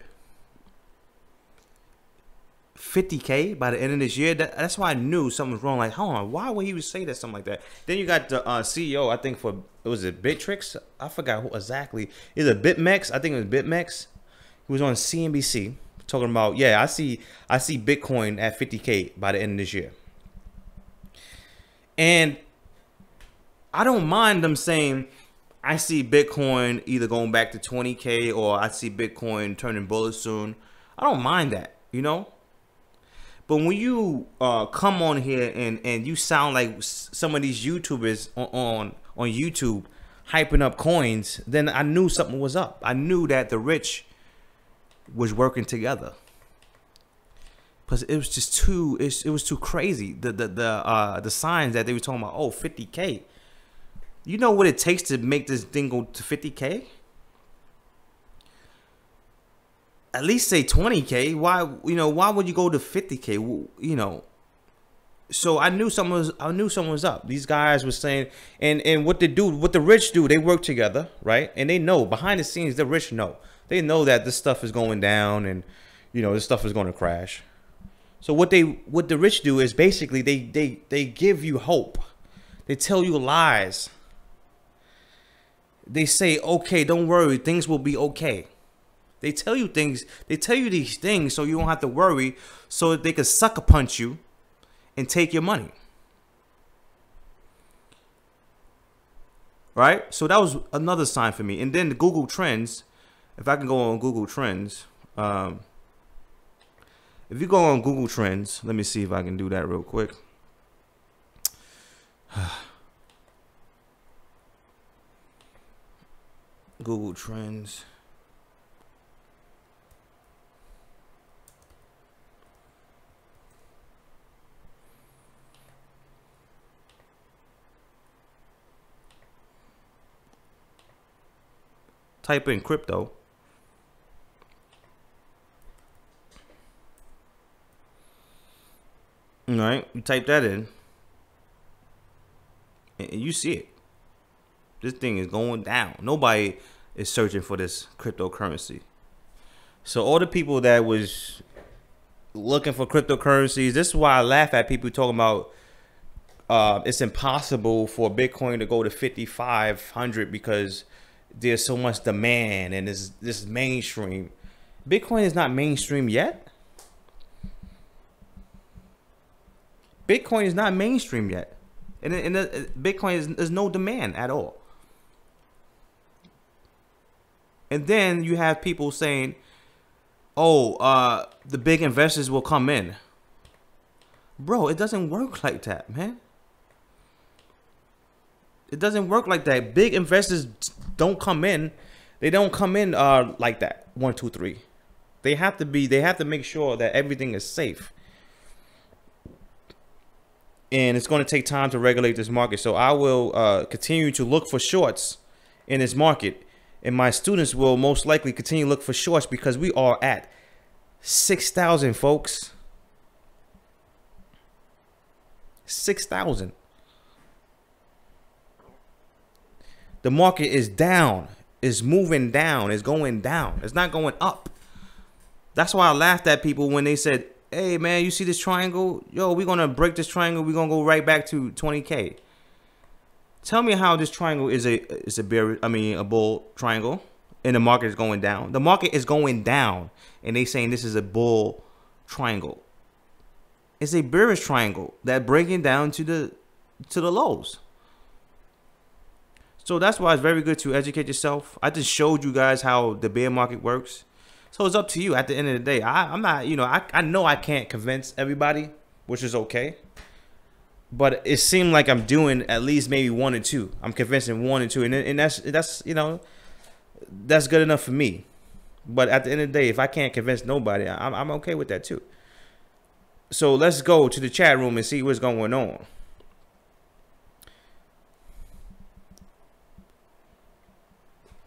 50K by the end of this year. That's why I knew something was wrong. Like, hold on, why would he say that, something like that? Then you got the CEO, I think for, was it Bittrex? I forgot who exactly. Is it BitMEX? I think it was BitMEX. He was on CNBC talking about, yeah, I see Bitcoin at 50K by the end of this year. And I don't mind them saying I see Bitcoin either going back to 20K or I see Bitcoin turning bullish soon. I don't mind that, you know. But when you come on here and you sound like some of these YouTubers on YouTube hyping up coins, then I knew something was up. I knew that the rich was working together. Because it was just too, it was too crazy. The signs that they were talking about, oh, 50K. You know what it takes to make this thing go to 50K? At least say 20K. Why, you know, why would you go to 50K? You know, so I knew something was up. These guys were saying, and what the rich do, they work together, right? And they know behind the scenes, the rich know. They know that this stuff is going down, and you know this stuff is going to crash. So what the rich do is basically they give you hope. They tell you lies. They say, okay, don't worry, things will be okay. They tell you things. They tell you these things so you don't have to worry, so that they can sucker punch you and take your money. Right? So that was another sign for me. And then the Google Trends. If I can go on Google Trends. If you go on Google Trends, let me see if I can do that real quick. Google Trends. Type in crypto. All right, you type that in, and you see it. This thing is going down. Nobody is searching for this cryptocurrency. So all the people that was looking for cryptocurrencies, this is why I laugh at people talking about it's impossible for Bitcoin to go to 5,500 because there's so much demand and this is mainstream. Bitcoin is not mainstream yet. Bitcoin is not mainstream yet. And Bitcoin is no demand at all. And then you have people saying, oh, the big investors will come in. Bro, it doesn't work like that, man. It doesn't work like that. Big investors don't come in. They don't come in like that. 1, 2, 3. They have to make sure that everything is safe. And it's going to take time to regulate this market. So I will continue to look for shorts in this market. And my students will most likely continue to look for shorts because we are at 6,000, folks. 6,000. The market is down. It's moving down. It's going down. It's not going up. That's why I laughed at people when they said, hey, man, you see this triangle? Yo, we're going to break this triangle. We're going to go right back to 20K. Tell me how this triangle is a bull triangle and the market is going down. The market is going down and they saying this is a bull triangle. It's a bearish triangle that breaking down to the lows. So that's why it's very good to educate yourself. I just showed you guys how the bear market works. So it's up to you at the end of the day. I'm not, you know, I know I can't convince everybody, which is okay. But it seemed like I'm doing at least maybe 1 or 2. I'm convincing 1 or 2. And that's you know, that's good enough for me. But at the end of the day, if I can't convince nobody, I'm okay with that too. So let's go to the chat room and see what's going on.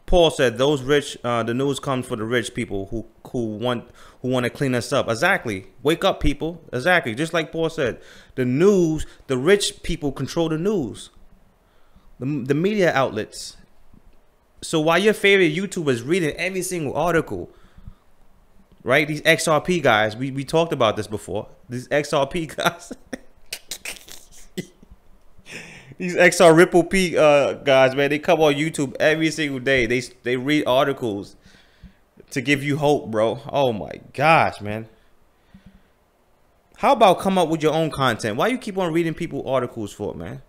Paul said, "Those rich, the news comes for the rich people who want to clean us up." Exactly. Wake up, people. Exactly. Just like Paul said, the news, the rich people control the news, the media outlets. So while your favorite YouTubers reading every single article, right? These XRP guys, we talked about this before. These XRP guys. These XR Ripple P guys, man, they come on YouTube every single day. They read articles to give you hope, bro. Oh my gosh, man. How about come up with your own content? Why you keep on reading people articles for, man?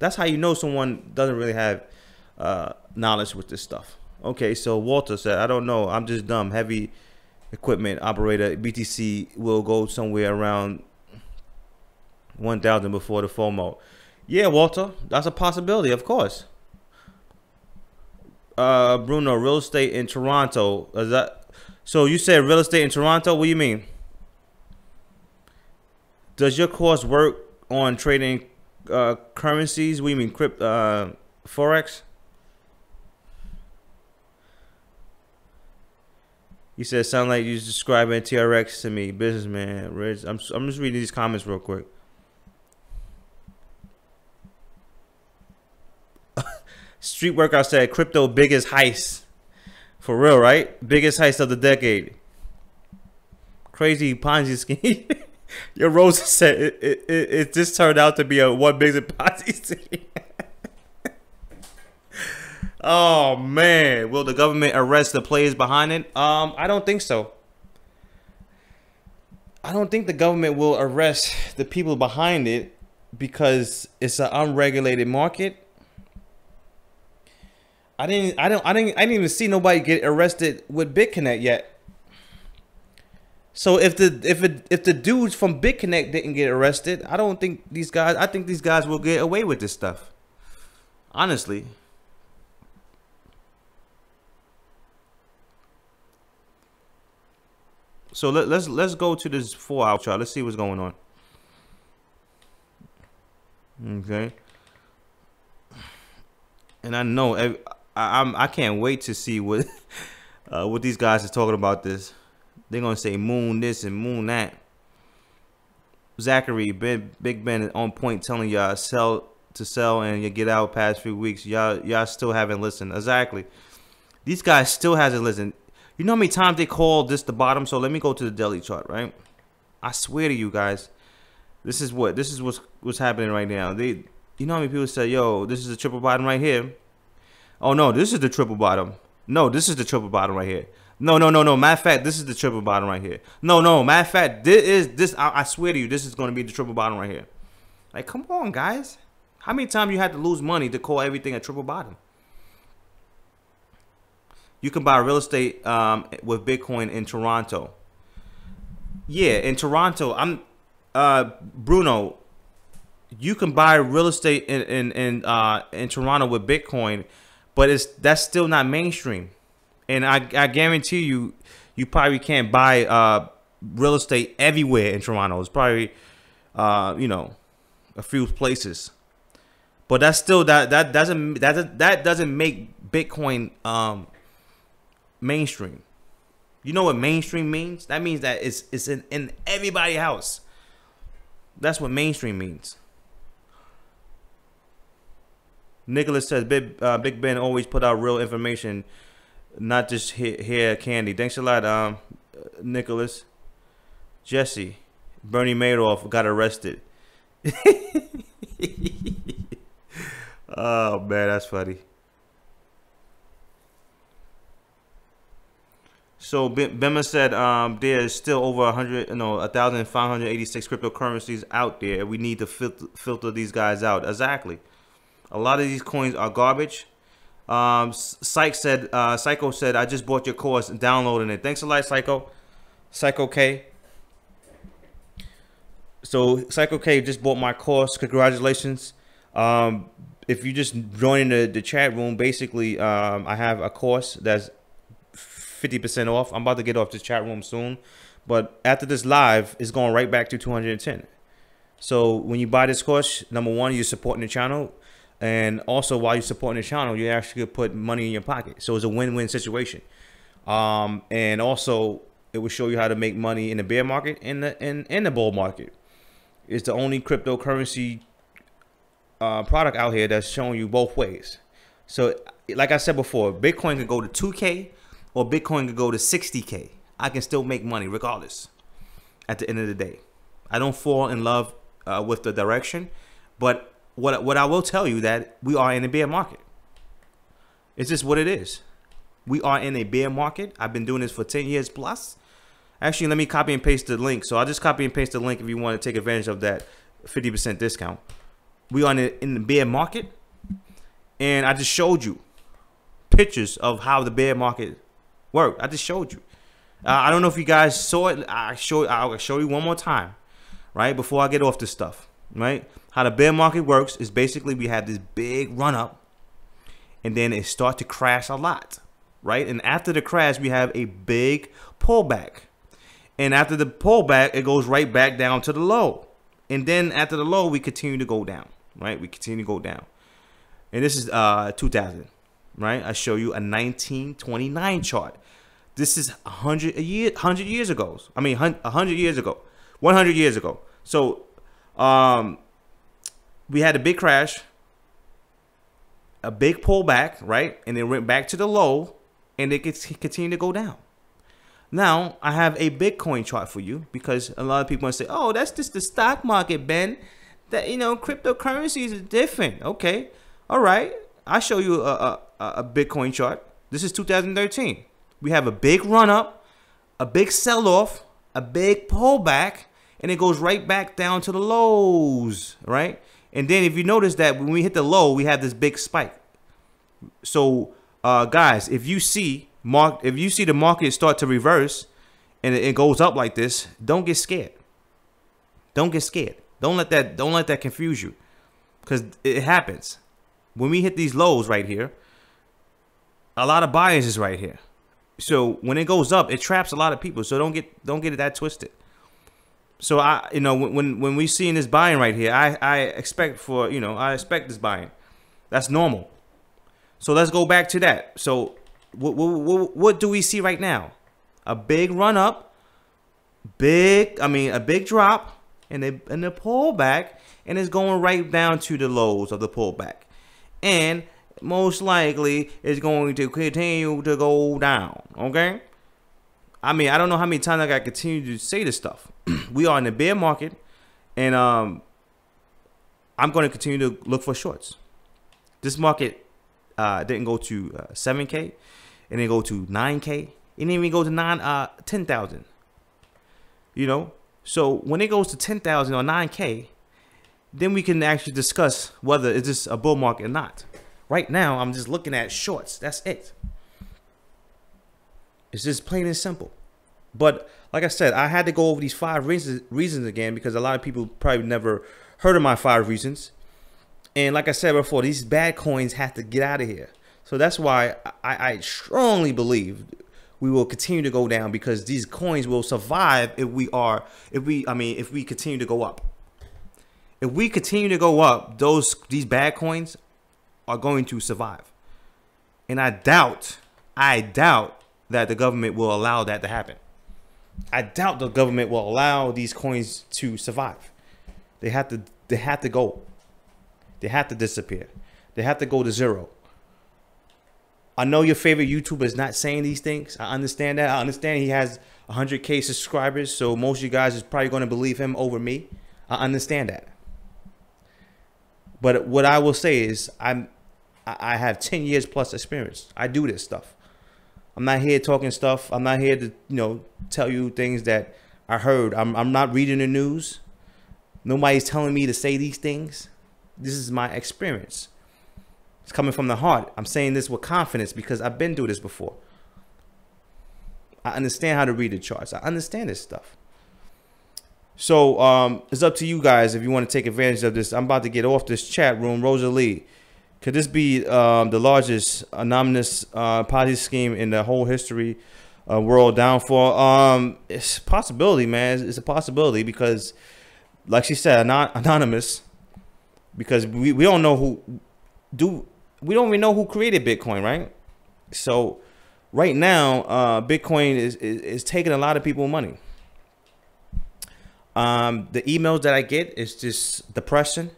That's how you know someone doesn't really have knowledge with this stuff. Okay, so Walter said, I don't know. I'm just dumb. Heavy equipment operator. BTC will go somewhere around 1,000 before the FOMO. Yeah, Walter, that's a possibility, of course. Bruno, real estate in Toronto. Is that so? You said real estate in Toronto. What do you mean? Does your course work on trading currencies? What do you mean, forex? You said sound like you're describing TRX to me, businessman. Rich. I'm just reading these comments real quick. Street Workout said crypto biggest heist. For real, right? Biggest heist of the decade. Crazy Ponzi scheme. Your Rose said it just turned out to be a one big Ponzi scheme. Oh man, will the government arrest the players behind it? I don't think so. I don't think the government will arrest the people behind it because it's an unregulated market. I didn't even see nobody get arrested with BitConnect yet. So if the dudes from BitConnect didn't get arrested, I don't think these guys. I think these guys will get away with this stuff. Honestly. So let's go to this 4-hour chart. Let's see what's going on. Okay. And I know I can't wait to see what what these guys are talking about this. They're gonna say moon this and moon that. Zachary, Big Ben is on point telling y'all sell and you get out past few weeks. Y'all still haven't listened. Exactly. These guys still hasn't listened. You know how many times they called this the bottom? So let me go to the daily chart, right? I swear to you guys, this is what's happening right now. You know how many people say, yo, this is a triple bottom right here. Oh no, this is the triple bottom. No, this is the triple bottom right here. No. Matter of fact, this is the triple bottom right here. No. Matter of fact, this. I swear to you, this is going to be the triple bottom right here. Like, come on, guys. How many times you had to lose money to call everything a triple bottom? You can buy real estate with Bitcoin in Toronto. Yeah, in Toronto, Bruno. You can buy real estate in Toronto with Bitcoin, but that's still not mainstream. And I guarantee you probably can't buy real estate everywhere in Toronto. It's probably you know, a few places. But that's still that doesn't make Bitcoin mainstream. You know what mainstream means? That means that it's in everybody's house. That's what mainstream means. Nicholas says, Big Ben always put out real information, not just hair candy. Thanks a lot, Nicholas. Jesse, Bernie Madoff got arrested. Oh man, that's funny. So Bema said there's still over 1,586 cryptocurrencies out there. We need to filter these guys out. Exactly. A lot of these coins are garbage. Psycho said, I just bought your course and downloading it. Thanks a lot, Psycho. Psycho K. So Psycho K just bought my course. Congratulations. If you just join the chat room, basically, I have a course that's 50% off. I'm about to get off this chat room soon, but after this live, it's going right back to 210. So when you buy this course, number one, you're supporting the channel, and also while you're supporting the channel, you actually put money in your pocket. So it's a win-win situation. And also, it will show you how to make money in the bear market and in the bull market. It's the only cryptocurrency product out here that's showing you both ways. So like I said before, Bitcoin could go to 2K or Bitcoin could go to 60K. I can still make money regardless at the end of the day. I don't fall in love with the direction, but what I will tell you that we are in a bear market. It's just what it is. We are in a bear market. I've been doing this for 10 years plus. Actually, let me copy and paste the link. So I'll just copy and paste the link if you want to take advantage of that 50% discount. We are in the bear market, and I just showed you pictures of how the bear market worked. I just showed you. I don't know if you guys saw it. I'll show you one more time, right? Before I get off this stuff, right? How the bear market works is basically we have this big run up, and then it starts to crash a lot, right? And after the crash, we have a big pullback. And after the pullback, it goes right back down to the low. And then after the low, we continue to go down, right? We continue to go down. And this is 2000, right? I show you a 1929 chart. This is 100 years ago. I mean, 100 years ago, 100 years ago. So we had a big crash, a big pullback, right? And it went back to the low, and it continued to go down. Now, I have a Bitcoin chart for you because a lot of people want to say, oh, that's just the stock market, Ben. That, you know, cryptocurrencies is different. Okay. All right. I'll show you a Bitcoin chart. This is 2013. We have a big run up, a big sell off, a big pullback, and it goes right back down to the lows, right? And then if you notice that when we hit the low, we have this big spike. So, guys, if you see the market start to reverse and it goes up like this, don't get scared. Don't get scared. Don't let that confuse you, because it happens. When we hit these lows right here, a lot of buyers is right here. So when it goes up, it traps a lot of people. So don't get it that twisted. So when we seeing this buying right here, I expect this buying. That's normal. So let's go back to that. So what do we see right now? A big run up, a big drop, and a pullback, and it's going right down to the lows of the pullback, and most likely it's going to continue to go down. Okay. I mean, I don't know how many times I got to continue to say this stuff. We are in the bear market, and I'm going to continue to look for shorts. This market didn't go to 7K. It didn't go to 9K. It didn't even go to 10,000. You know, so when it goes to 10,000 or 9K, then we can actually discuss whether it's just a bull market or not. Right now, I'm just looking at shorts. That's it. It's just plain and simple. But like I said, I had to go over these 5 reasons again, because a lot of people probably never heard of my 5 reasons. And like I said before, these bad coins have to get out of here. So that's why I strongly believe we will continue to go down, because these coins will survive if we continue to go up. If we continue to go up, these bad coins are going to survive. And I doubt that the government will allow that to happen. I doubt the government will allow these coins to survive. They have to go. They have to disappear. They have to go to zero. I know your favorite YouTuber is not saying these things. I understand that. I understand he has 100K subscribers, so most of you guys is probably going to believe him over me. I understand that. But what I will say is I have 10 years plus experience. I do this stuff. I'm not here talking stuff. I'm not here to, tell you things that I heard. I'm not reading the news. Nobody's telling me to say these things. This is my experience. It's coming from the heart. I'm saying this with confidence because I've been through this before. I understand how to read the charts. I understand this stuff. So it's up to you guys if you want to take advantage of this. I'm about to get off this chat room. Rosalie, could this be the largest anonymous Ponzi scheme in the whole history world downfall? It's a possibility, man. It's a possibility because, like she said, anonymous. Because we don't know we don't even know who created Bitcoin, right? So right now, Bitcoin is taking a lot of people's money. The emails that I get is just depression.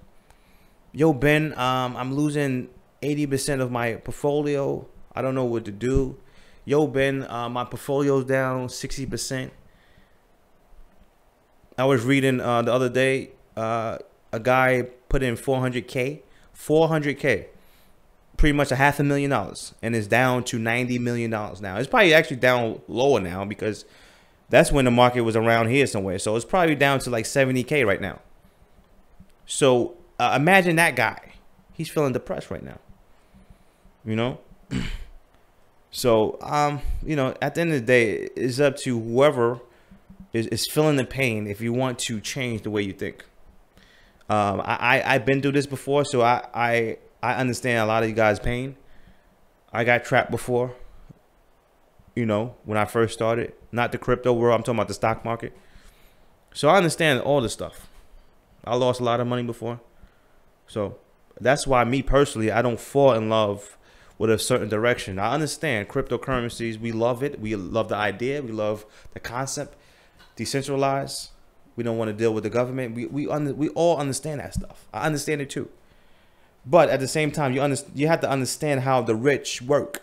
Yo, Ben, I'm losing 80% of my portfolio. I don't know what to do. Yo, Ben, my portfolio's down 60%. I was reading the other day, a guy put in 400K, pretty much $500,000, and it's down to $90 million now. It's probably actually down lower now because that's when the market was around here somewhere. So it's probably down to like 70K right now. So imagine that guy. He's feeling depressed right now. So, at the end of the day, it's up to whoever is feeling the pain if you want to change the way you think. I've been through this before, so I understand a lot of you guys' pain. I got trapped before, when I first started. Not the crypto world, I'm talking about the stock market. So I understand all this stuff. I lost a lot of money before. So that's why me personally, I don't fall in love with a certain direction. I understand cryptocurrencies. We love it. We love the idea. We love the concept. Decentralized. We don't want to deal with the government. We all understand that stuff. I understand it too. But at the same time, you have to understand how the rich work.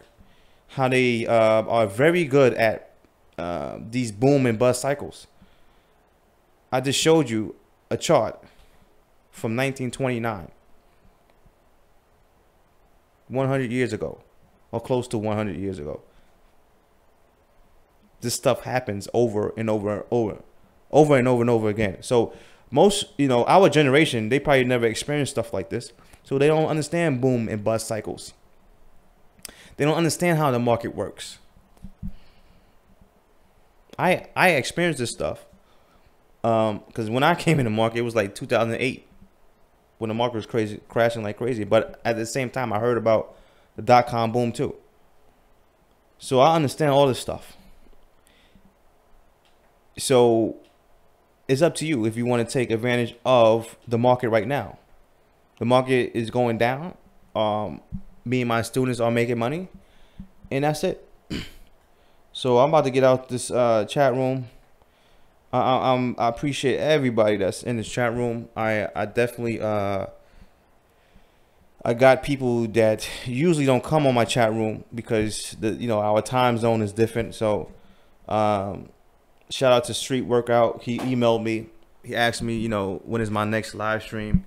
How they are very good at these boom and bust cycles. I just showed you a chart from 1929. 100 years ago, or close to 100 years ago. This stuff happens over and over and over again. So most, our generation, they probably never experienced stuff like this. So they don't understand boom and bust cycles. They don't understand how the market works. I experienced this stuff because when I came in the market, it was like 2008 when the market was crashing like crazy. But at the same time, I heard about the dot-com boom too. So I understand all this stuff. So it's up to you if you want to take advantage of the market right now. The market is going down. Me and my students are making money, and that's it. So I'm about to get out this chat room. I appreciate everybody that's in this chat room. I definitely I got people that usually don't come on my chat room because our time zone is different. So shout out to Street Workout. He emailed me. He asked me, when is my next live stream,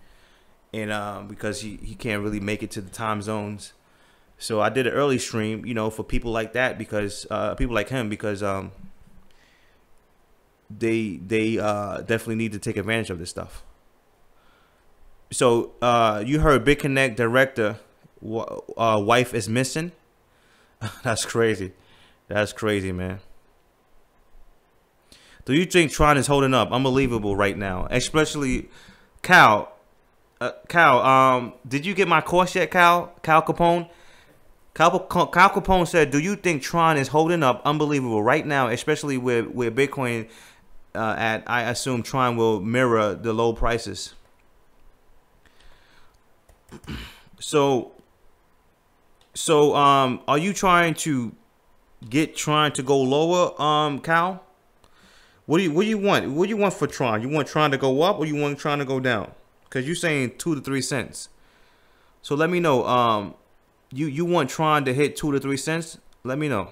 and because he can't really make it to the time zones. So I did an early stream, for people like that, because people like him, because they definitely need to take advantage of this stuff. So you heard BitConnect director wife is missing. That's crazy. That's crazy, man. Do you think Tron is holding up? Unbelievable right now, especially Cal. Cal, did you get my course yet, Cal? Cal Capone. Cal Capone said, do you think Tron is holding up? Unbelievable right now, especially where Bitcoin at. I assume Tron will mirror the low prices. So are you trying to get Tron to go lower, Cal? What do you want? What do you want for Tron? You want Tron to go up or you want Tron to go down? Because you're saying 2 to 3 cents. So let me know. You want Tron to hit 2 to 3 cents? Let me know.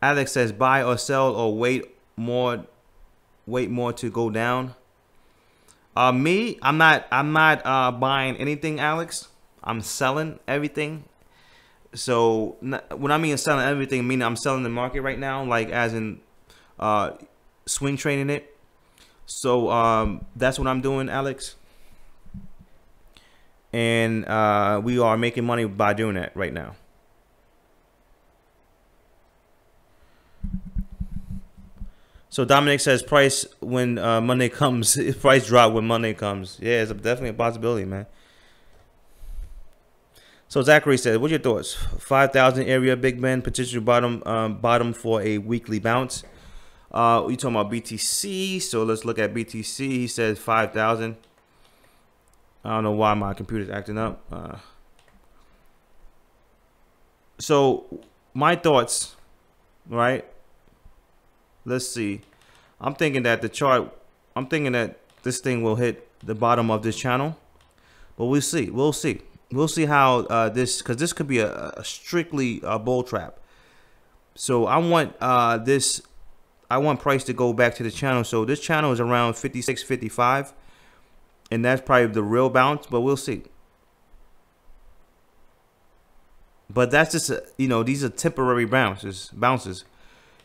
Alex says buy or sell or wait more to go down. Me, I'm not buying anything, Alex. I'm selling everything. So when I mean selling everything, I mean I'm selling the market right now, like as in swing trading it. So that's what I'm doing, Alex. And we are making money by doing that right now. So Dominic says price when Monday comes, price drop when Monday comes. Yeah, it's definitely a possibility, man. So Zachary says, what's your thoughts? 5,000 area, Big Ben, potential bottom for a weekly bounce. We talking about BTC, so let's look at BTC. He says 5,000. I don't know why my computer's acting up. So my thoughts, right? Let's see. I'm thinking that the chart, I'm thinking that this thing will hit the bottom of this channel, but we'll see. We'll see. We'll see how this, because this could be a strictly bull trap. So I want I want price to go back to the channel. So this channel is around 56, 55, and that's probably the real bounce, but we'll see. But that's just, you know, these are temporary bounces.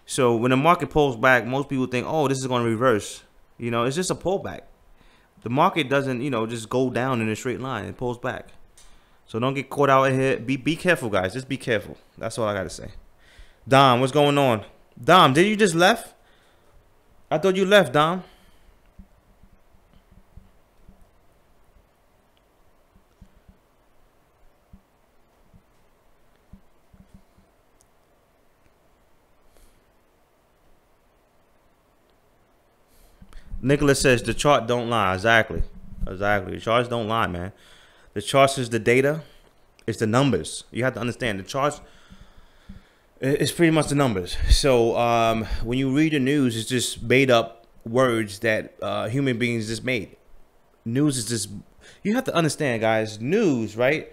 So when the market pulls back, most people think, oh, this is going to reverse. You know, it's just a pullback. The market doesn't, you know, just go down in a straight line. It pulls back. So don't get caught out here. Be careful, guys. Just be careful. That's all I got to say. Dom, what's going on? Dom, did you just left? I thought you left, Dom. Nicholas says the chart don't lie. Exactly. The charts don't lie, man. The charts is the data. It's the numbers. You have to understand the charts. It's pretty much the numbers. So when you read the news, it's just made up words that human beings just made. News is just, you have to understand, guys. News, right?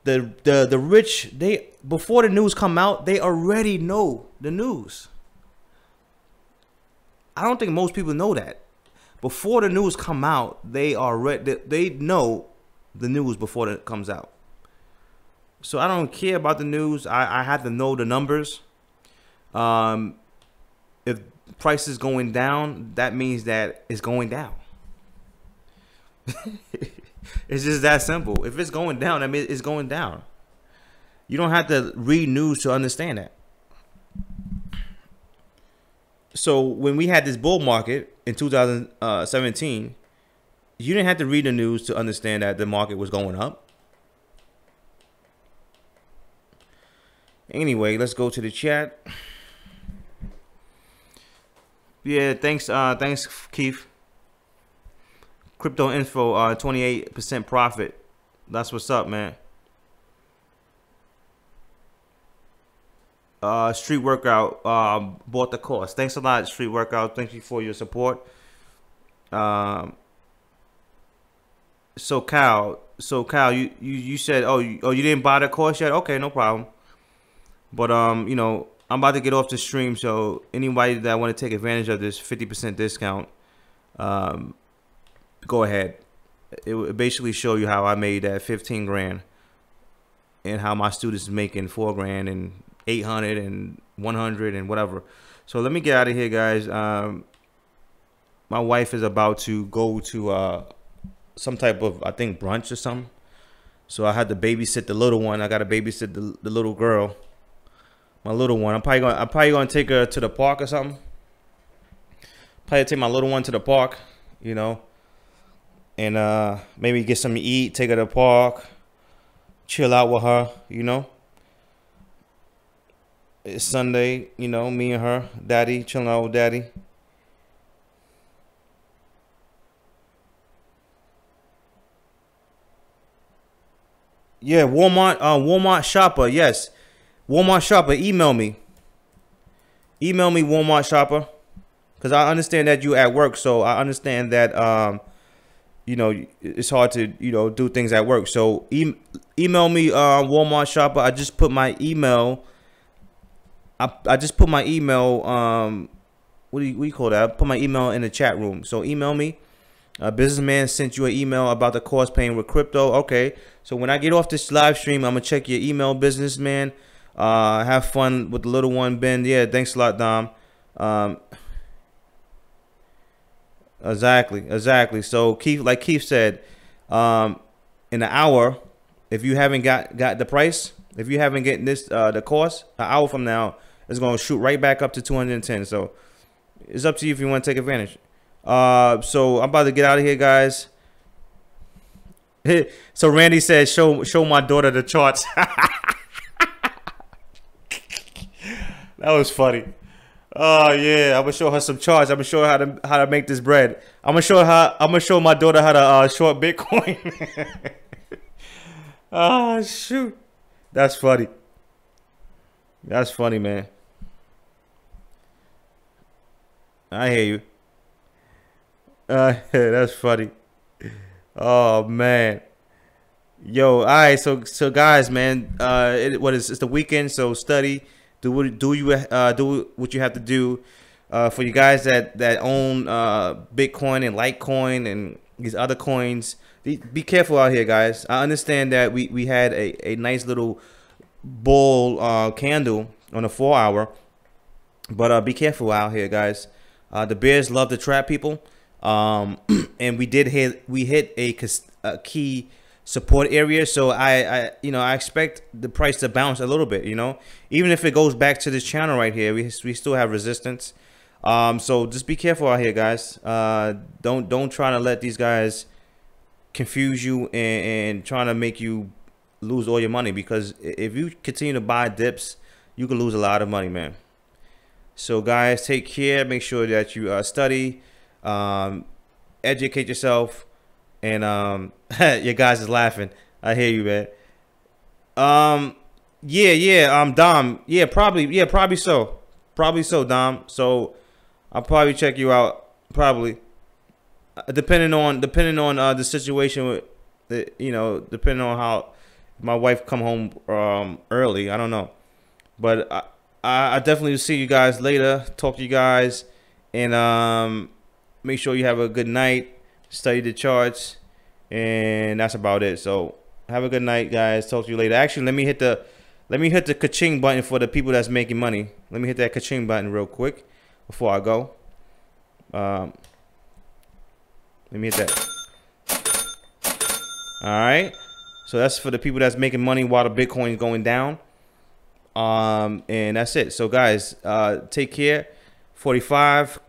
The rich, they, before the news come out, they already know the news. I don't think most people know that. Before the news come out, they know the news before it comes out. So I don't care about the news. I have to know the numbers. If price is going down, that means that it's going down. It's just that simple. If it's going down, I mean it's going down. You don't have to read news to understand that. So when we had this bull market in 2017, you didn't have to read the news to understand that the market was going up. Anyway, let's go to the chat. Yeah, thanks Keith. Crypto info, 28% profit. That's what's up, man. Street Workout bought the course. Thanks a lot, Street Workout. Thank you for your support. So Cal, you said, oh, you didn't buy the course yet? Okay, no problem. But you know, I'm about to get off the stream, so anybody that want to take advantage of this 50% discount, go ahead. It would basically show you how I made that 15 grand and how my students making 4 grand and 800 and 100 and whatever. So let me get out of here, guys. My wife is about to go to some type of, I think, brunch or something. So I had to babysit the little one. I got to babysit the little girl, my little one. I'm probably gonna take her to the park or something. Probably take my little one to the park, you know, and maybe get something to eat. Take her to the park, chill out with her, you know. It's Sunday, you know, me and her, daddy, chilling out with daddy. Yeah, Walmart shopper, yes. Walmart shopper, email me. Email me, Walmart shopper. because I understand that you at work. So I understand that you know, it's hard to, you know, do things at work. So email me, Walmart shopper. I just put my email. I just put my email. What do you call that? I put my email in the chat room. So email me. Businessman sent you an email about the course paying with crypto. Okay. So when I get off this live stream, I'm gonna check your email, businessman. Have fun with the little one, Ben. Yeah, thanks a lot, Dom. Exactly. So Keith, like Keith said, in an hour, if you haven't got the price, if you haven't getting this the course, an hour from now, it's gonna shoot right back up to 210. So it's up to you if you want to take advantage. So I'm about to get out of here, guys. So Randy says, show my daughter the charts. That was funny. Oh yeah, I'm gonna show her some charts. I'm gonna show her how to make this bread. I'm gonna show my daughter how to short Bitcoin. Oh shoot, that's funny. That's funny, man. I hear you. That's funny. Oh man. Yo, all right. So guys, man. It's the weekend, so study. Do what you have to do. For you guys that own Bitcoin and Litecoin and these other coins, be careful out here, guys. I understand that we had a nice little bull candle on a 4-hour, but be careful out here, guys. The bears love to trap people, and we hit a key support area. So I expect the price to bounce a little bit, you know, even if it goes back to this channel right here, we still have resistance. So just be careful out here, guys. Don't try to let these guys confuse you and trying to make you lose all your money, because if you continue to buy dips, you can lose a lot of money, man. So guys, take care. Make sure that you study, educate yourself, and your guys is laughing. I hear you, man. Dom. Yeah, probably so, Dom. So I'll probably check you out, probably, depending on the situation with the, you know, depending on how my wife come home early. I don't know, but I definitely will see you guys later. Talk to you guys, and make sure you have a good night. Study the charts, and that's about it. So have a good night, guys. Talk to you later. Actually, let me hit the ka-ching button for the people that's making money. Let me hit that ka-ching button real quick before I go. Let me hit that. All right. So that's for the people that's making money while the Bitcoin is going down. And that's it. So guys, take care. 45,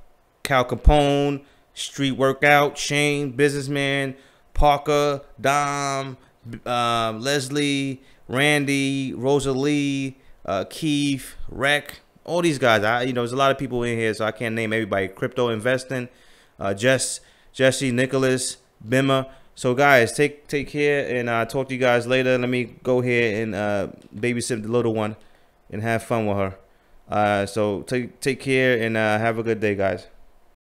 Cal Capone, Street Workout, Shane, Businessman, Parker, Dom, Leslie, Randy, Rosalie, Keith, Rec, all these guys. There's a lot of people in here, so I can't name everybody. Crypto Investing, Jesse, Nicholas, Bimmer. So guys, take care, and I'll talk to you guys later. Let me go here and babysit the little one and have fun with her. So take care, and have a good day, guys.